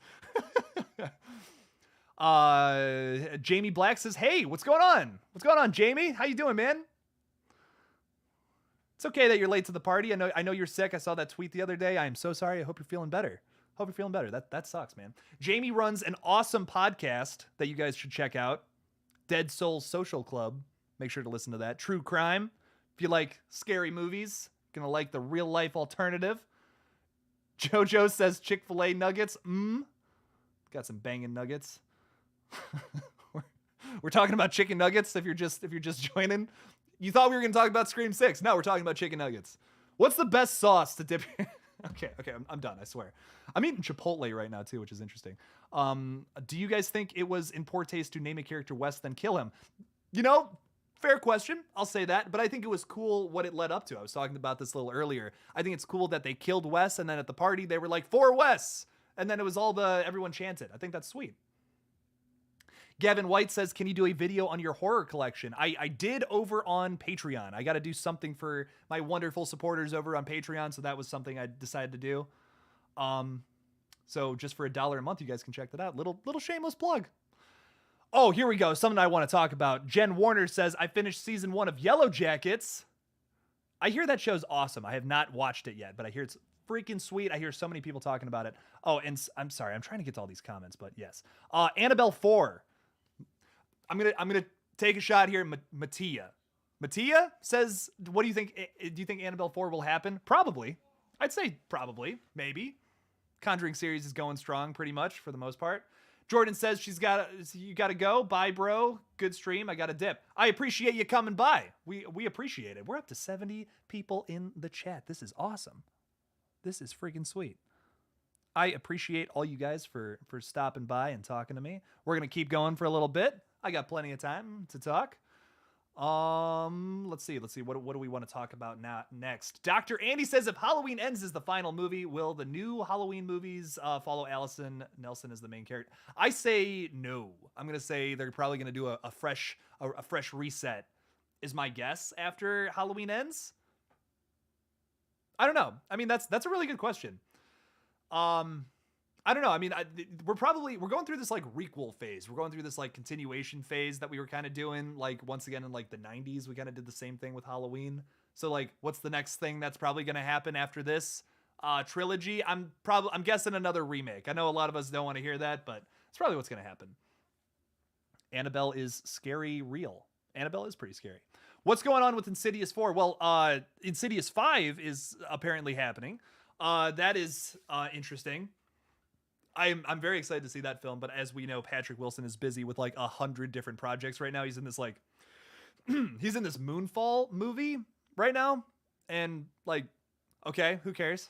Jamie Black says, hey, what's going on? What's going on, Jamie? How you doing, man? It's okay that you're late to the party. I know you're sick. I saw that tweet the other day. I am so sorry. I hope you're feeling better. That sucks, man. Jamie runs an awesome podcast that you guys should check out. Dead Souls Social Club. Make sure to listen to that. True crime. If you like scary movies, you're gonna like the real life alternative. Jojo says Chick-fil-A nuggets. Got some banging nuggets. We're talking about chicken nuggets. If you're just joining, you thought we were going to talk about Scream 6. No, we're talking about chicken nuggets. What's the best sauce to dip? Okay, I'm done. I swear. I'm eating Chipotle right now too, which is interesting. Do you guys think it was in poor taste to name a character Wes then kill him? Fair question. I'll say that, but I think it was cool what it led up to. I was talking about this a little earlier. I think it's cool that they killed Wes, and then at the party they were like, for Wes, and then it was everyone chanted. I think that's sweet. Gavin White says, can you do a video on your horror collection? I did over on Patreon. I got to do something for my wonderful supporters over on Patreon, so that was something I decided to do. So just for $1 a month, you guys can check that out. Little shameless plug. Oh, here we go. Something I want to talk about. Jen Warner says, I finished season 1 of Yellow Jackets. I hear that show's awesome. I have not watched it yet, but I hear it's freaking sweet. I hear so many people talking about it. Oh, and I'm sorry. I'm trying to get to all these comments, but yes. Annabelle 4. I'm gonna take a shot here. Mattia says, what do you think? Do you think Annabelle 4 will happen? Probably. I'd say probably. Maybe. Conjuring series is going strong pretty much for the most part. Jordan says you gotta go. Bye, bro. Good stream. I gotta dip. I appreciate you coming by. We appreciate it. We're up to 70 people in the chat. This is awesome. This is freaking sweet. I appreciate all you guys for stopping by and talking to me. We're gonna keep going for a little bit. I got plenty of time to talk. Let's see. What do we want to talk about now next? Dr. Andy says, if Halloween Ends is the final movie, will the new Halloween movies follow Allison Nelson as the main character? I say no. I'm gonna say they're probably gonna do a fresh reset, is my guess, after Halloween Ends. I don't know. I mean, that's a really good question. I don't know. I mean, we're going through this like requel phase. We're going through this like continuation phase that we were kind of doing like once again in like the 90s. We kind of did the same thing with Halloween. So like, what's the next thing that's probably going to happen after this trilogy? I'm guessing another remake. I know a lot of us don't want to hear that, but it's probably what's going to happen. Annabelle is scary real. Annabelle is pretty scary. What's going on with Insidious 4? Well, Insidious 5 is apparently happening. That is interesting. I'm very excited to see that film, but as we know, Patrick Wilson is busy with like 100 different projects right now. He's in this like he's in this Moonfall movie right now, and like, okay, who cares?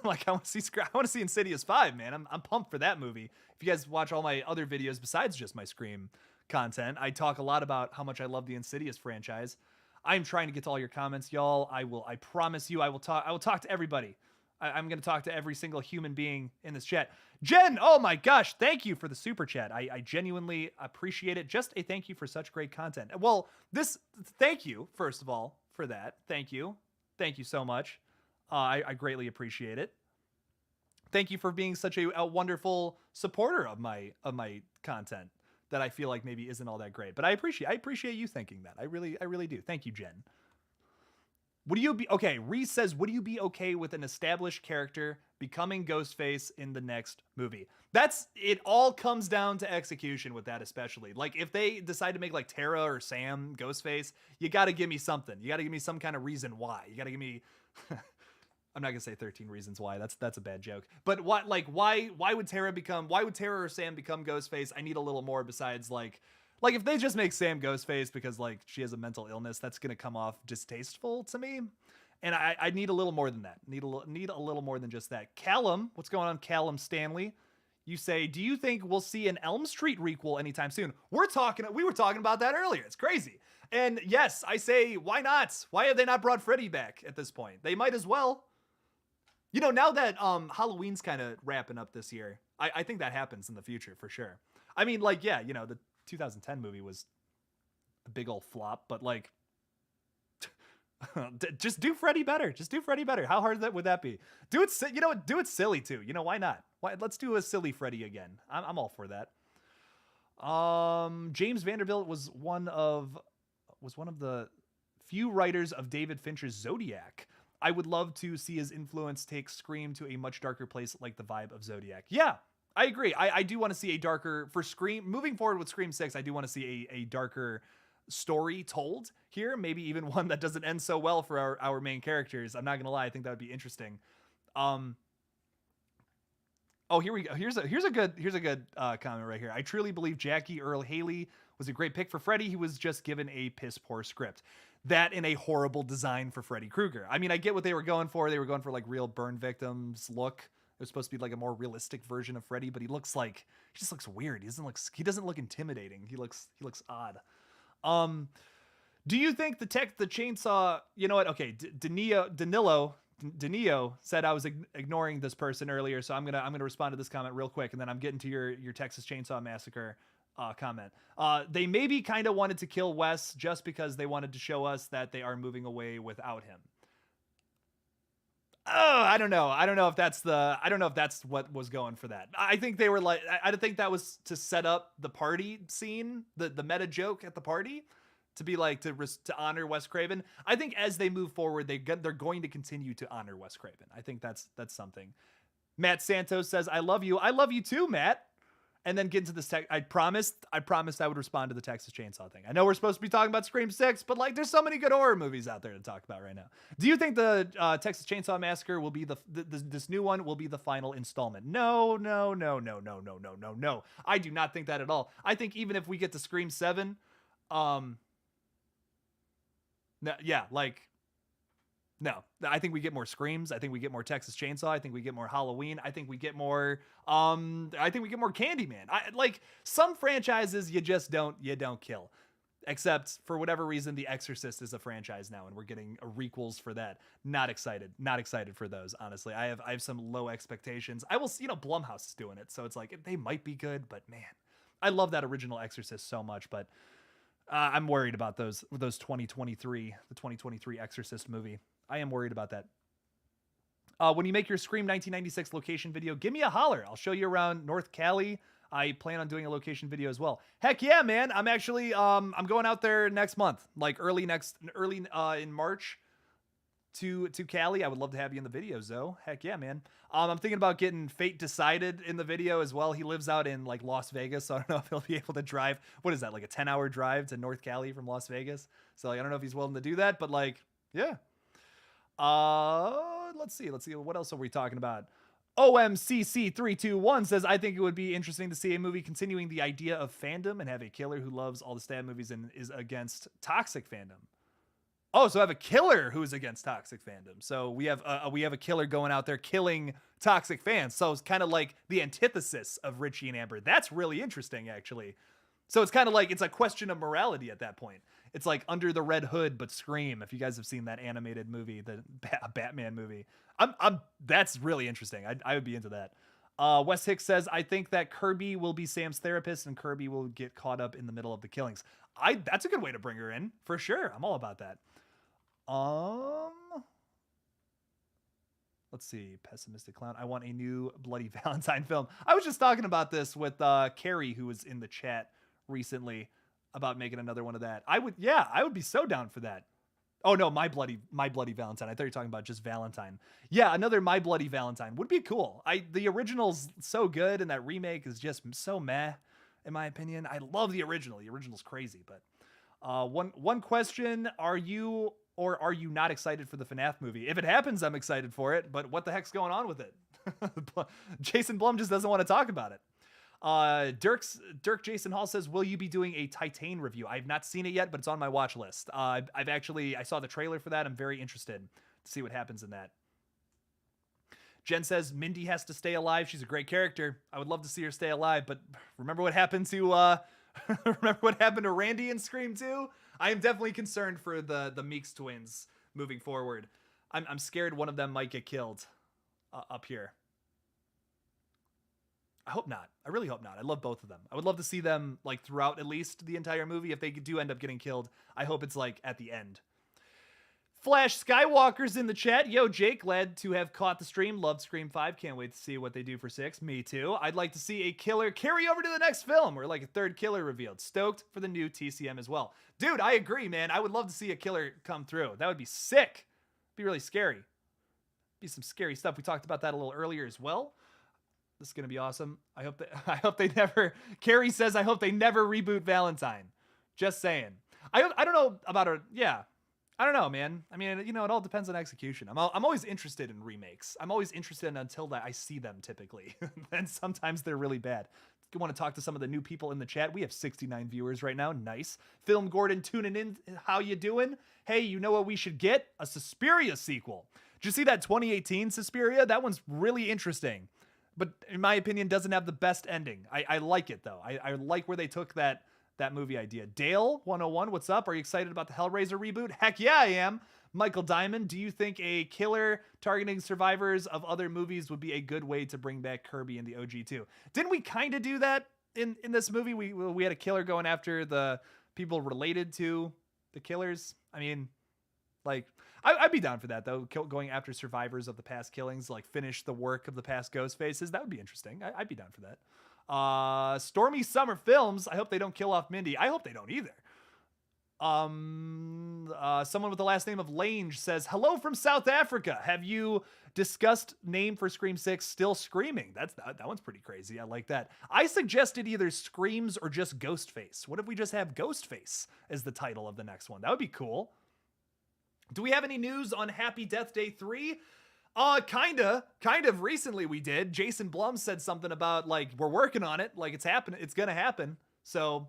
Like, I want to see Insidious 5, man. I'm pumped for that movie. If you guys watch all my other videos besides just my Scream content, I talk a lot about how much I love the Insidious franchise. I'm trying to get to all your comments, y'all. I promise you I will talk to everybody. I'm going to talk to every single human being in this chat. Jen, oh my gosh, thank you for the super chat. I genuinely appreciate it. Just a thank you for such great content. Well, thank you, first of all, for that. Thank you. Thank you so much. I greatly appreciate it. Thank you for being such a wonderful supporter of my content that I feel like maybe isn't all that great. But I appreciate you thinking that. I really do. Thank you, Jen. Reese says, would you be okay with an established character becoming Ghostface in the next movie? It all comes down to execution with that, especially. Like, if they decide to make like Tara or Sam Ghostface, you got to give me something. You got to give me some kind of reason why. You got to give me, I'm not gonna say 13 Reasons Why. That's a bad joke. But why would Tara or Sam become Ghostface? I need a little more besides like if they just make Sam Ghostface because like she has a mental illness, that's gonna come off distasteful to me. And I need a little more than that. Need a little more than just that. Callum, what's going on, Callum Stanley? You say, do you think we'll see an Elm Street requel anytime soon? We were talking about that earlier. It's crazy. And yes, I say, why not? Why have they not brought Freddy back at this point? They might as well. You know, now that Halloween's kind of wrapping up this year, I think that happens in the future for sure. I mean, like, yeah, you know, the 2010 movie was a big old flop, but like, just do Freddy better. Just do Freddy better. How hard would that be? Do it, you know, do it silly too. You know, why not? Let's do a silly Freddy again. I'm all for that. James Vanderbilt was one of the few writers of David Fincher's Zodiac. I would love to see his influence take Scream to a much darker place, like the vibe of Zodiac. Yeah, I agree. I do want to see a darker, for Scream, moving forward with Scream 6, I do want to see a darker story told here, maybe even one that doesn't end so well for our main characters. I'm not gonna lie, I think that would be interesting. Oh, here we go. Here's a good comment right here. I truly believe Jackie Earle Haley was a great pick for Freddy. He was just given a piss poor script. That and a horrible design for Freddy Krueger. I mean, I get what they were going for. They were going for like real burn victims look. It was supposed to be like a more realistic version of Freddy, but he just looks weird. He doesn't look intimidating. He looks odd. Do you think the chainsaw, you know what? Okay. Danilo said I was ignoring this person earlier, so I'm gonna respond to this comment real quick, and then I'm getting to your Texas Chainsaw Massacre comment. They maybe kind of wanted to kill Wes just because they wanted to show us that they are moving away without him. Oh, I don't know if that's what was going for that. I think they were like, I think that was to set up the party scene, the meta joke at the party, to be like to honor Wes Craven. I think as they move forward, they're going to continue to honor Wes Craven. I think that's something. Matt Santos says, "I love you. I love you too, Matt." And then get into this I promised I would respond to the Texas Chainsaw thing. I know we're supposed to be talking about Scream 6, but like there's so many good horror movies out there to talk about right now. Do you think the Texas Chainsaw Massacre will be this new one will be the final installment? No. I do not think that at all. I think even if we get to Scream 7, no, I think we get more Screams. I think we get more Texas Chainsaw. I think we get more Halloween. I think we get more Candyman. Like some franchises you just don't kill. Except for whatever reason, The Exorcist is a franchise now and we're getting requels for that. Not excited for those, honestly. I have some low expectations. I will see, you know, Blumhouse is doing it, so it's like they might be good, but man, I love that original Exorcist so much, but I'm worried about those 2023 Exorcist movie. I am worried about that. When you make your Scream 1996 location video, give me a holler. I'll show you around North Cali. I plan on doing a location video as well. Heck yeah, man. I'm actually, I'm going out there next month, like early in March to Cali. I would love to have you in the videos though. Heck yeah, man. I'm thinking about getting Fate Decided in the video as well. He lives out in like Las Vegas, so I don't know if he'll be able to drive. What is that? Like a 10-hour drive to North Cali from Las Vegas. So like, I don't know if he's willing to do that, but like, yeah. Let's see. What else are we talking about? OMCC321 says, I think it would be interesting to see a movie continuing the idea of fandom and have a killer who loves all the stab movies and is against toxic fandom. Oh, so I have a killer who is against toxic fandom. So we have a killer going out there killing toxic fans. So it's kind of like the antithesis of Richie and Amber. That's really interesting, actually. So it's kind of like it's a question of morality at that point. It's like Under the Red Hood, but Scream. If you guys have seen that animated movie, the Batman movie, that's really interesting. I would be into that. Wes Hicks says, I think that Kirby will be Sam's therapist and Kirby will get caught up in the middle of the killings. That's a good way to bring her in for sure. I'm all about that. Let's see. Pessimistic Clown. I want a new Bloody Valentine film. I was just talking about this with Carrie, who was in the chat recently, about making another one of that. I would be so down for that. Oh no, My Bloody Valentine. I thought you were talking about just Valentine. Yeah, another My Bloody Valentine would be cool. The original's so good and that remake is just so meh, in my opinion. I love the original. The original's crazy, but one question, are you or are you not excited for the FNAF movie? If it happens, I'm excited for it, but what the heck's going on with it? Jason Blum just doesn't want to talk about it. Dirk Jason Hall says, will you be doing a Titan review? I've not seen it yet, but it's on my watch list. I saw the trailer for that. I'm very interested to see what happens in that. Jen says, Mindy has to stay alive. She's a great character. I would love to see her stay alive, but remember what happened to Randy in Scream 2? I am definitely concerned for the Meeks twins moving forward. I'm scared one of them might get killed up here. I hope not. I really hope not. I love both of them. I would love to see them like throughout at least the entire movie. If they do end up getting killed, I hope it's like at the end. Flash Skywalker's in the chat. Yo, Jake, glad to have caught the stream. Loved Scream 5. Can't wait to see what they do for 6. Me too. I'd like to see a killer carry over to the next film, or like a third killer revealed. Stoked for the new TCM as well. Dude, I agree, man. I would love to see a killer come through. That would be sick. Be really scary. Be some scary stuff. We talked about that a little earlier as well. This is going to be awesome. I hope they never, Carrie says, I hope they never reboot Valentine. Just saying. I don't know about her. Yeah. I don't know, man. I mean, you know, it all depends on execution. I'm always interested in remakes. I'm always interested until I see them typically. And sometimes they're really bad. You want to talk to some of the new people in the chat? We have 69 viewers right now. Nice. Film Gordon tuning in. How you doing? Hey, you know what we should get? A Suspiria sequel. Did you see that 2018 Suspiria? That one's really interesting. But in my opinion, doesn't have the best ending. I like it, though. I like where they took that movie idea. Dale 101, what's up? Are you excited about the Hellraiser reboot? Heck yeah, I am. Michael Diamond, do you think a killer targeting survivors of other movies would be a good way to bring back Kirby in the OG too? Didn't we kind of do that in this movie? We had a killer going after the people related to the killers. I mean, like, I'd be down for that, though. Going after survivors of the past killings, like finish the work of the past ghost faces. That would be interesting. I'd be down for that. Stormy Summer Films. I hope they don't kill off Mindy. I hope they don't either. Someone with the last name of Lange says, hello from South Africa. Have you discussed name for Scream 6? Still Screaming. That one's pretty crazy. I like that. I suggested either Screams or just Ghostface. What if we just have Ghostface as the title of the next one? That would be cool. Do we have any news on Happy Death Day 3? Kind of recently we did. Jason Blum said something about, like, we're working on it. Like, it's happening. It's going to happen. So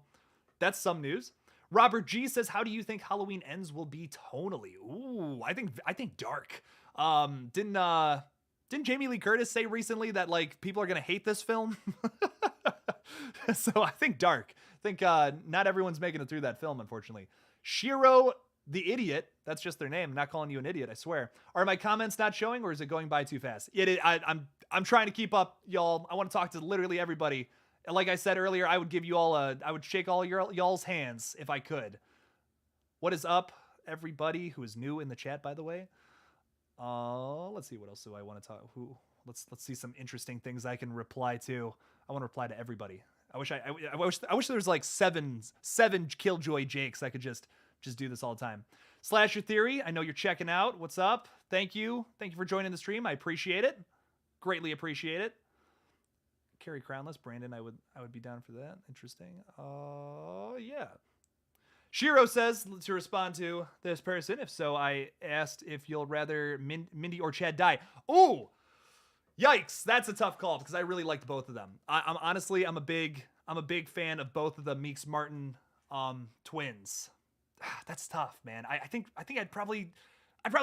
that's some news. Robert G says, how do you think Halloween Ends will be tonally? Ooh, I think dark. Didn't Jamie Lee Curtis say recently that, like, people are going to hate this film? So I think dark. I think not everyone's making it through that film, unfortunately. Shiro the Idiot, that's just their name. I'm not calling you an idiot, I swear. Are my comments not showing, or is it going by too fast? I'm trying to keep up, y'all. I want to talk to literally everybody. Like I said earlier, I would give you all I would shake all y'all's hands if I could. What is up, everybody who is new in the chat, by the way? Let's see, what else do I want to talk? Let's see some interesting things I can reply to. I want to reply to everybody. I wish there was like seven KillJoy Jakes. I could just do this all the time. Slasher Theory, I know you're checking out. What's up? Thank you for joining the stream. I appreciate it. Greatly appreciate it. Carrie Crownless, Brandon, I would be down for that. Interesting. Yeah. Shiro says, to respond to this person, if so, I asked if you'll rather Mindy or Chad die. Ooh, yikes! That's a tough call because I really liked both of them. I'm honestly a big fan of both of the Meeks Martin twins. That's tough, man. I think I'd probably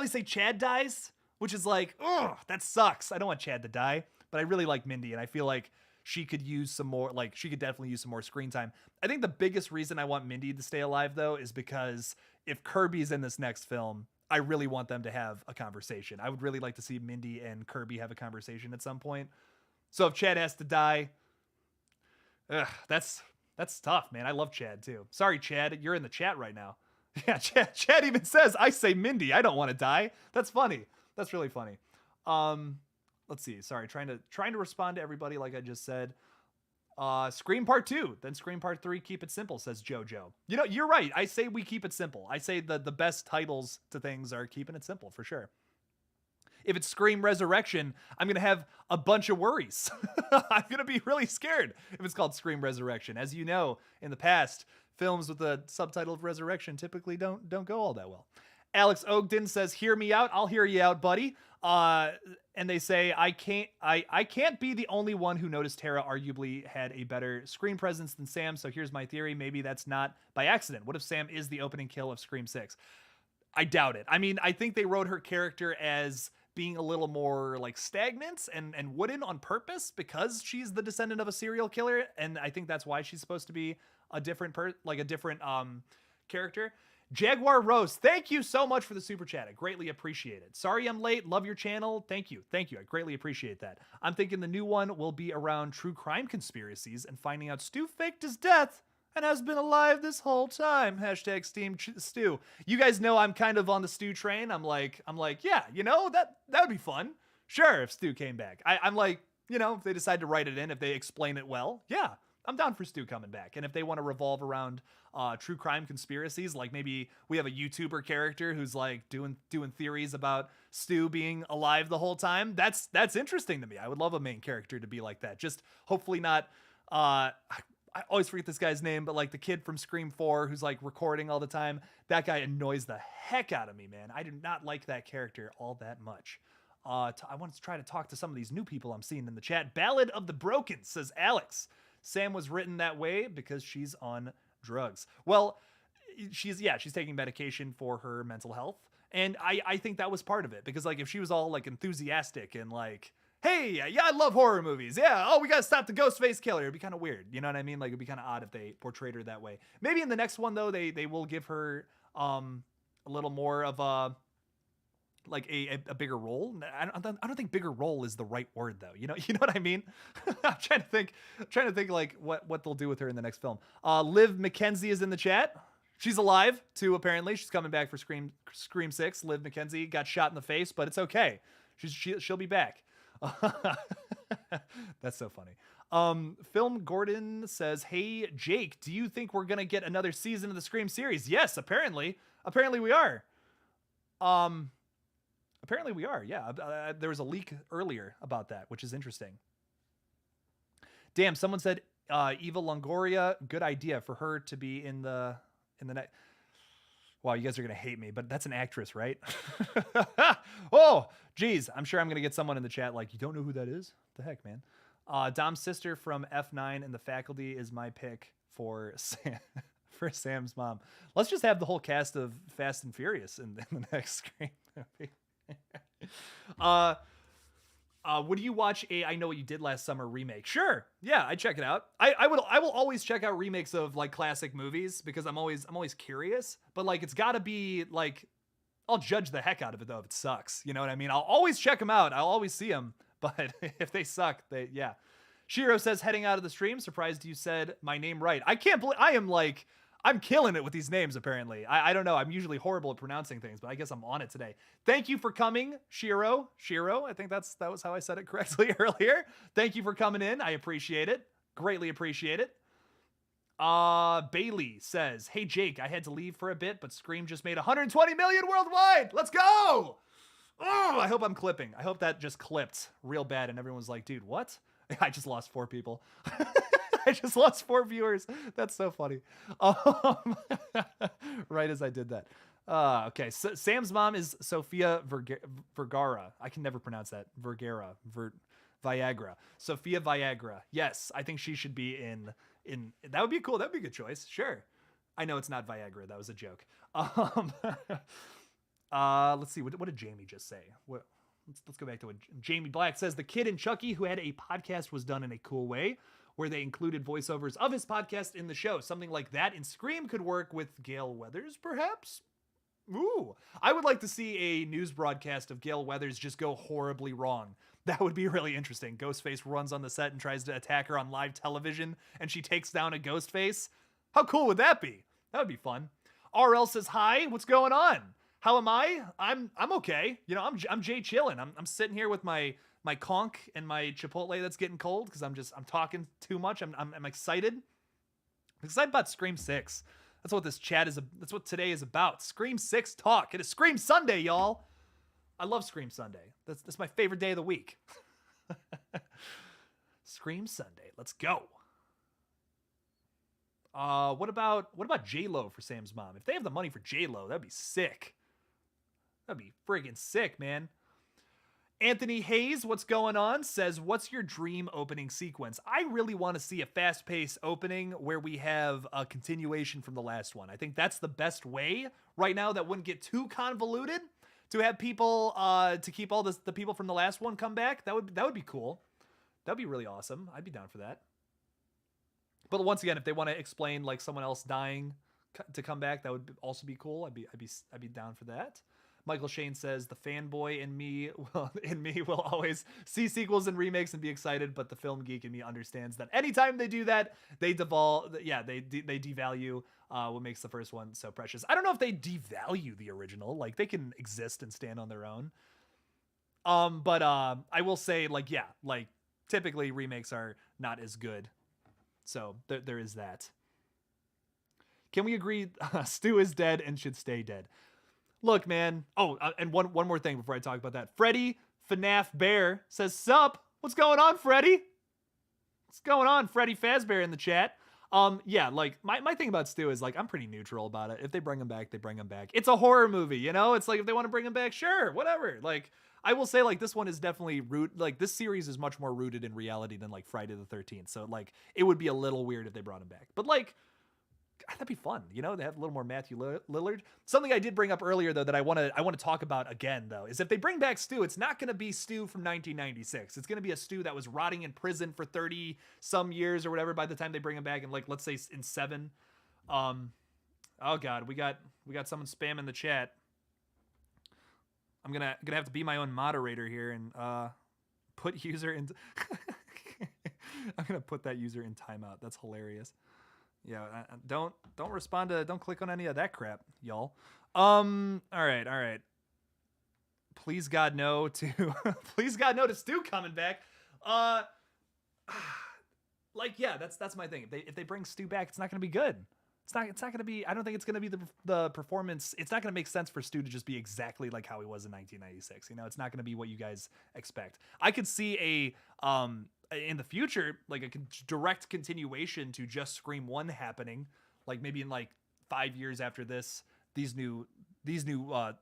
say Chad dies, which is like, ugh, that sucks. I don't want Chad to die, but I really like Mindy, and I feel like she could use some more, like, she could definitely use some more screen time. I think the biggest reason I want Mindy to stay alive, though, is because if Kirby's in this next film, I really want them to have a conversation. I would really like to see Mindy and Kirby have a conversation at some point. So if Chad has to die, that's tough, man. I love Chad, too. Sorry, Chad, you're in the chat right now. Yeah, Chad even says, I say Mindy, I don't want to die. That's funny. That's really funny. Let's see. Sorry, trying to respond to everybody like I just said. Scream Part 2, then Scream Part 3, keep it simple, says JoJo. You know, you're right. I say we keep it simple. I say the best titles to things are keeping it simple, for sure. If it's Scream Resurrection, I'm going to have a bunch of worries. I'm going to be really scared if it's called Scream Resurrection. As you know, in the past, films with the subtitle of Resurrection typically don't go all that well. Alex Ogden says, hear me out. I'll hear you out, buddy. And they say, I can't be the only one who noticed Tara arguably had a better screen presence than Sam. So here's my theory. Maybe that's not by accident. What if Sam is the opening kill of Scream 6? I doubt it. I mean, I think they wrote her character as being a little more like stagnant and wooden on purpose because she's the descendant of a serial killer. And I think that's why she's supposed to be a different character. Jaguar Rose, thank you so much for the super chat. I greatly appreciate it. Sorry I'm late. Love your channel. Thank you. I greatly appreciate that. I'm thinking the new one will be around true crime conspiracies and finding out Stu faked his death and has been alive this whole time. Hashtag Steam Stu. You guys know I'm kind of on the Stu train. I'm like, yeah, you know, that would be fun. Sure, if Stu came back. I'm like, you know, if they decide to write it in, if they explain it well, yeah, I'm down for Stu coming back. And if they want to revolve around true crime conspiracies, like maybe we have a YouTuber character who's like doing theories about Stu being alive the whole time, that's interesting to me. I would love a main character to be like that. Just hopefully not I always forget this guy's name, but like the kid from Scream 4 who's like recording all the time. That guy annoys the heck out of me, man. I do not like that character all that much. I want to try to talk to some of these new people I'm seeing in the chat. Ballad of the Broken, says Alex. Sam was written that way because she's on drugs. Well, she's taking medication for her mental health. And I think that was part of it, because like if she was all like enthusiastic and like, hey, yeah, I love horror movies. Yeah, oh, we gotta stop the Ghostface killer. It'd be kind of weird. You know what I mean? Like it'd be kind of odd if they portrayed her that way. Maybe in the next one though, they will give her a little more of a bigger role. I don't think bigger role is the right word though. You know what I mean? I'm trying to think like what they'll do with her in the next film. Liv McKenzie is in the chat. She's alive too, apparently. She's coming back for Scream 6. Liv McKenzie got shot in the face, but it's okay. She'll be back. That's so funny. Film Gordon says, hey Jake, do you think we're gonna get another season of the Scream series? Yes, apparently we are. Apparently we are. Yeah, there was a leak earlier about that, which is interesting. Damn, someone said Eva Longoria, good idea for her to be in the next. Wow, you guys are gonna hate me, but that's an actress, right? Oh, geez, I'm sure I'm gonna get someone in the chat like, you don't know who that is? What the heck, man? Dom's sister from F9 and The Faculty is my pick for Sam's mom. Let's just have the whole cast of Fast and Furious in the next Scream movie. Would you watch a I Know What You Did Last Summer remake? Sure. Yeah, I'd check it out. I will always check out remakes of like classic movies because I'm always curious, but like it's got to be like I'll judge the heck out of it though if it sucks. You know what I mean? I'll always check them out. I'll always see them, but if they suck, yeah. Shiro says, heading out of the stream, surprised you said my name right. I can't believe I'm killing it with these names, apparently. I don't know. I'm usually horrible at pronouncing things, but I guess I'm on it today. Thank you for coming, Shiro. I think that was how I said it correctly earlier. Thank you for coming in. I appreciate it. Greatly appreciate it. Bailey says, hey, Jake, I had to leave for a bit, but Scream just made 120 million worldwide. Let's go. Oh, I hope I'm clipping. I hope that just clipped real bad and everyone's like, dude, what? I just lost 4 people. I just lost 4 viewers. That's so funny. Right as I did that. Okay, so Sam's mom is Sofia Vergara. I can never pronounce that. Viagra. Sofia Viagra. Yes, I think she should be in. That would be cool. That would be a good choice. Sure. I know it's not Viagra. That was a joke. Let's see. What did Jamie just say? Let's go back to what Jamie Black says. The kid in Chucky who had a podcast was done in a cool way, where they included voiceovers of his podcast in the show. Something like that in Scream could work with Gale Weathers, perhaps? Ooh. I would like to see a news broadcast of Gale Weathers just go horribly wrong. That would be really interesting. Ghostface runs on the set and tries to attack her on live television, and she takes down a Ghostface. How cool would that be? That would be fun. RL says, hi, what's going on? How am I? I'm okay. You know, I'm Jay chillin'. I'm sitting here with my conch and my Chipotle that's getting cold because I'm talking too much. I'm excited. I'm excited about Scream 6. That's what this chat is. That's what today is about. Scream 6 talk. It is Scream Sunday, y'all. I love Scream Sunday. That's my favorite day of the week. Scream Sunday. Let's go. What about J-Lo for Sam's mom? If they have the money for J-Lo, that'd be sick. That'd be friggin' sick, man. Anthony Hayes, what's going on, says, what's your dream opening sequence? I really want to see a fast-paced opening where we have a continuation from the last one. I think that's the best way right now that wouldn't get too convoluted to have people, to keep all the people from the last one come back. That would be cool. That'd be really awesome. I'd be down for that. But once again, if they want to explain like someone else dying to come back, that would also be cool. I'd be down for that. Michael Shane says the fanboy in me will always see sequels and remakes and be excited, but the film geek in me understands that anytime they do that, they devalue what makes the first one so precious. I don't know if they devalue the original. Like, they can exist and stand on their own. But I will say, like, yeah, like typically remakes are not as good. So there is that. Can we agree Stu is dead and should stay dead? Look, man. Oh, and one more thing before I talk about that. Freddy FNAF Bear says, sup? What's going on, Freddy? What's going on, Freddy Fazbear in the chat? Yeah, like, my thing about Stu is, like, I'm pretty neutral about it. If they bring him back, they bring him back. It's a horror movie, you know? It's like, if they want to bring him back, sure, whatever. Like, I will say, like, this one is definitely this series is much more rooted in reality than, like, Friday the 13th. So, like, it would be a little weird if they brought him back. But, like, that'd be fun, you know? They have a little more Matthew Lillard. Something I did bring up earlier, though, that I want to talk about again, though, is if they bring back Stu, it's not going to be Stu from 1996. It's going to be a Stu that was rotting in prison for 30 some years or whatever by the time they bring him back, and, like, let's say in 7. Oh God, we got someone spamming the chat. I'm gonna have to be my own moderator here and put user in. I'm gonna put that user in timeout. That's hilarious. Yeah, don't respond to, don't click on any of that crap, y'all. All right. Please God no to please God no to Stu coming back. Like, yeah, that's my thing. If they bring Stu back, it's not gonna be good. It's not gonna be. I don't think it's gonna be the performance. It's not gonna make sense for Stu to just be exactly like how he was in 1996. You know, it's not gonna be what you guys expect. I could see in the future, like a direct continuation to just Scream 1 happening, like maybe in like 5 years after these new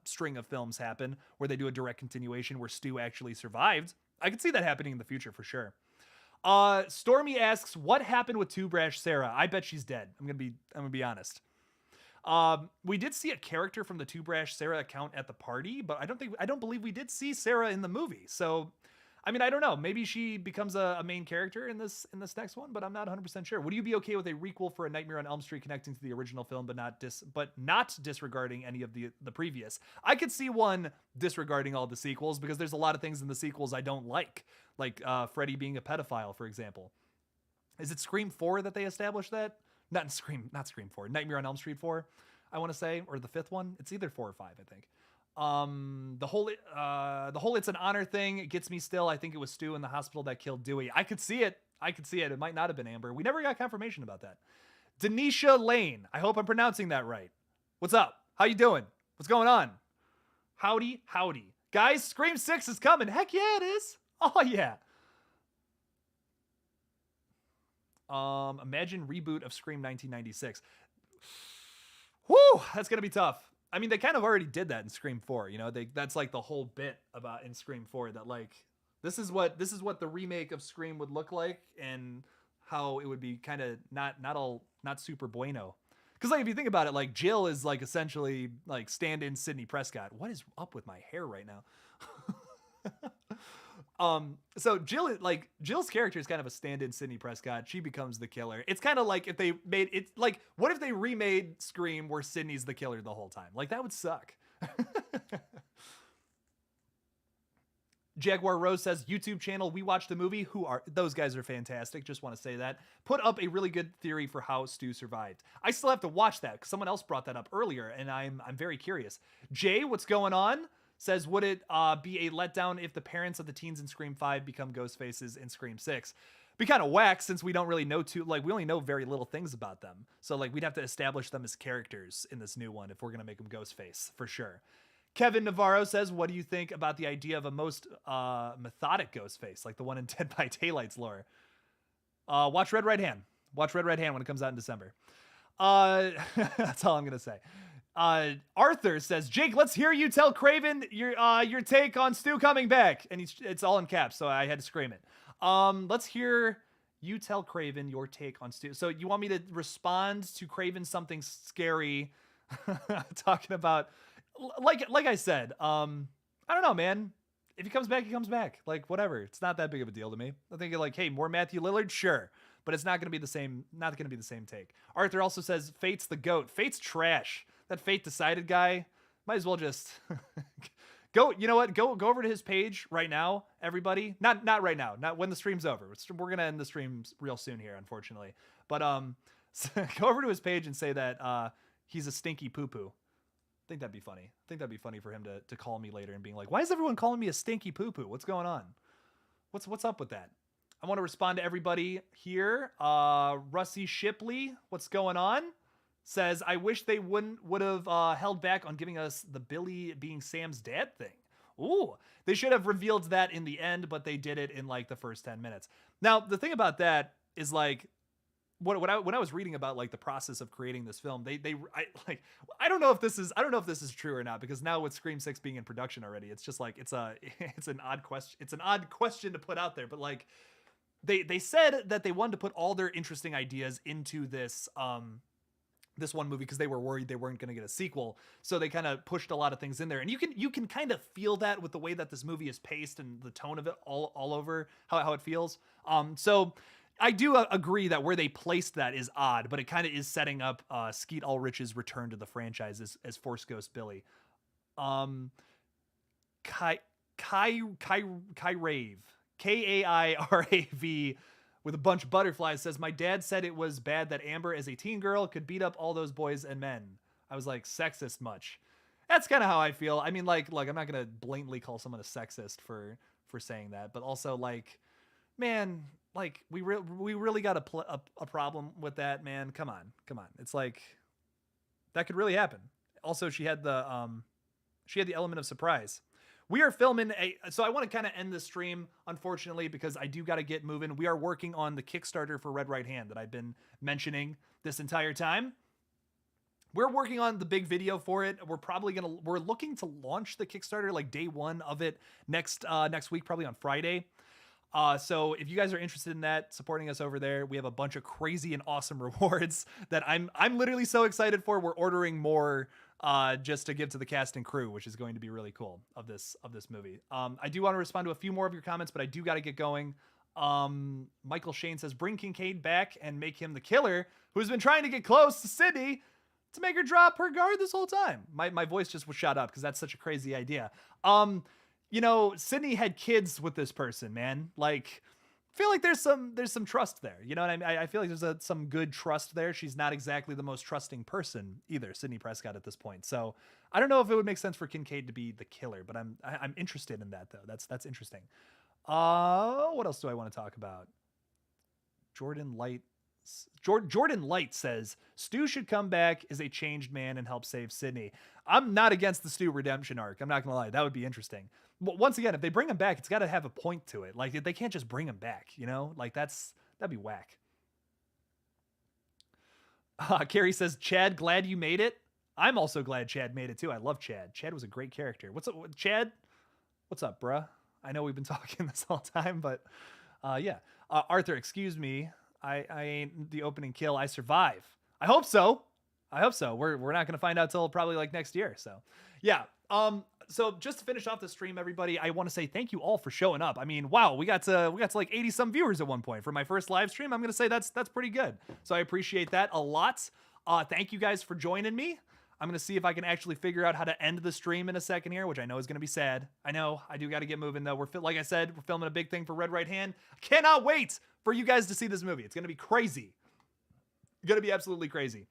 string of films happen, where they do a direct continuation where Stu actually survived. I could see that happening in the future for sure. Stormy asks, what happened with Two Brash Sarah? I bet she's dead. I'm gonna be honest. We did see a character from the Two Brash Sarah account at the party, but I don't believe we did see Sarah in the movie. So, I mean, I don't know. Maybe she becomes a main character in this next one, but I'm not 100% sure. Would you be okay with a requel for A Nightmare on Elm Street connecting to the original film, but not disregarding any of the previous? I could see one disregarding all the sequels, because there's a lot of things in the sequels I don't like Freddy being a pedophile, for example. Is it Scream 4 that they established that? Not Scream 4. Nightmare on Elm Street 4, I want to say, or the 5th one. It's either 4 or 5, I think. The whole it's an honor thing, it gets me still. I think it was Stu in the hospital that killed Dewey. I could see it. It might not have been Amber. We never got confirmation about that. Denisha Lane, I hope I'm pronouncing that right. What's up? How you doing? What's going on? Howdy. Guys, Scream 6 is coming. Heck yeah, it is. Oh yeah. Imagine reboot of Scream 1996. Whew, that's gonna be tough. I mean, they kind of already did that in Scream 4, you know. That's like the whole bit about in Scream 4, that like this is what the remake of Scream would look like, and how it would be kind of not super bueno. Because like if you think about it, like Jill is like essentially like stand-in Sidney Prescott. What is up with my hair right now? So Jill's character is kind of a stand-in Sidney Prescott. She becomes the killer. It's kind of like if they made it, like, what if they remade Scream where Sidney's the killer the whole time? Like, that would suck. Jaguar Rose says, YouTube channel, we watched the movie. Those guys are fantastic. Just want to say that. Put up a really good theory for how Stu survived. I still have to watch that because someone else brought that up earlier, and I'm very curious. Jay, what's going on? Says, would it be a letdown if the parents of the teens in Scream 5 become ghost faces in Scream 6? Be kind of whack, since we don't really know we only know very little things about them. So like we'd have to establish them as characters in this new one if we're going to make them ghost face for sure. Kevin Navarro says, what do you think about the idea of a most methodic ghost face, like the one in Dead by Daylight's lore? Watch Red Right Hand. Watch Red Right Hand when it comes out in December. That's all I'm going to say. Arthur says, Jake, let's hear you tell Craven your take on Stu coming back. And it's all in caps, so I had to scream it. Let's hear you tell Craven your take on Stu. So you want me to respond to Craven something scary, talking about, like I said, I don't know, man. If he comes back, he comes back. Like, whatever. It's not that big of a deal to me. I think like, hey, more Matthew Lillard, sure. But it's not going to be the same. Not going to be the same take. Arthur also says, Fate's the GOAT. Fate's trash. That Fate Decided guy, might as well just go. You know what? Go over to his page right now, everybody. Not right now. Not when the stream's over. We're gonna end the stream real soon here, unfortunately. But go over to his page and say that he's a stinky poo poo. I think that'd be funny. I think that'd be funny for him to call me later and being like, why is everyone calling me a stinky poo poo? What's going on? What's up with that? I want to respond to everybody here. Russie Shipley, what's going on? Says, I wish they would have held back on giving us the Billy being Sam's dad thing. Ooh, they should have revealed that in the end, but they did it in like the first 10 minutes. Now, the thing about that is like, when I was reading about like the process of creating this film, I don't know if this is true or not, because now with Scream 6 being in production already, it's just like it's an odd question. It's an odd question to put out there, but like they said that they wanted to put all their interesting ideas into this one movie because they were worried they weren't going to get a sequel. So they kind of pushed a lot of things in there. And you can kind of feel that with the way that this movie is paced and the tone of it all over how it feels. So I do agree that where they placed that is odd, but it kind of is setting up Skeet Ulrich's return to the franchise as Force Ghost Billy. Kairav, Kairav, with a bunch of butterflies, says, my dad said it was bad that Amber as a teen girl could beat up all those boys and men. I was like, sexist much. That's kind of how I feel. I mean, like I'm not going to blatantly call someone a sexist for saying that, but also like, man, like we really got a problem with that, man. Come on. It's like, that could really happen. Also, she had the element of surprise. We are filming so I want to kind of end the stream, unfortunately, because I do got to get moving. We are working on the Kickstarter for Red Right Hand that I've been mentioning this entire time. We're working on the big video for it. We're looking to launch the Kickstarter like day one of it next week, probably on Friday. So if you guys are interested in that, supporting us over there, we have a bunch of crazy and awesome rewards that I'm literally so excited for. We're ordering more just to give to the cast and crew, which is going to be really cool of this movie. I do want to respond to a few more of your comments, but I do got to get going. Michael Shane says, bring Kincaid back and make him the killer who's been trying to get close to Sydney to make her drop her guard this whole time. My voice just was shot up because that's such a crazy idea. You know, Sydney had kids with this person, man. Like, I feel like there's some trust there. You know what I mean? I feel like there's some good trust there. She's not exactly the most trusting person either, Sydney Prescott, at this point. So I don't know if it would make sense for Kincaid to be the killer, but I'm interested in that though. That's interesting. What else do I want to talk about? Jordan Light says, Stu should come back as a changed man and help save Sydney. I'm not against the Stu redemption arc. I'm not going to lie. That would be interesting. But once again, if they bring him back, it's got to have a point to it. Like, they can't just bring him back, you know? Like, that'd be whack. Carrie says, Chad, glad you made it. I'm also glad Chad made it, too. I love Chad. Chad was a great character. What's up, Chad? What's up, bruh? I know we've been talking this whole time, but yeah. Arthur, excuse me. I ain't the opening kill. I survive. I hope so. We're not going to find out till probably like next year. So yeah. So just to finish off the stream, everybody, I want to say thank you all for showing up. I mean, wow, we got to like 80 some viewers at one point for my first live stream. I'm going to say that's pretty good. So I appreciate that a lot. Thank you guys for joining me. I'm going to see if I can actually figure out how to end the stream in a second here, which I know is going to be sad. I know I do got to get moving though. Like I said, we're filming a big thing for Red Right Hand. I cannot wait for you guys to see this movie. It's going to be crazy. It's going to be absolutely crazy.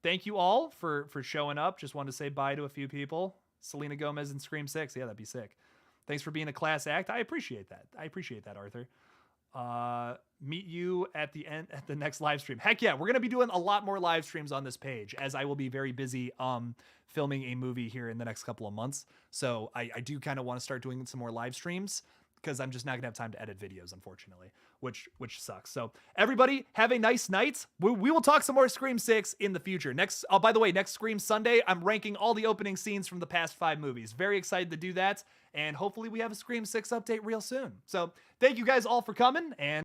Thank you all for showing up. Just wanted to say bye to a few people. Selena Gomez and Scream 6. Yeah, that'd be sick. Thanks for being a class act. I appreciate that, Arthur. Meet you at the next live stream. Heck yeah, we're going to be doing a lot more live streams on this page, as I will be very busy filming a movie here in the next couple of months. So I do kind of want to start doing some more live streams. because I'm just not gonna have time to edit videos, unfortunately, which sucks. So everybody have a nice night. We will talk some more Scream 6 in the future. Next, by the way, next Scream Sunday, I'm ranking all the opening scenes from the past 5 movies. Very excited to do that, and hopefully we have a Scream 6 update real soon. So thank you guys all for coming, and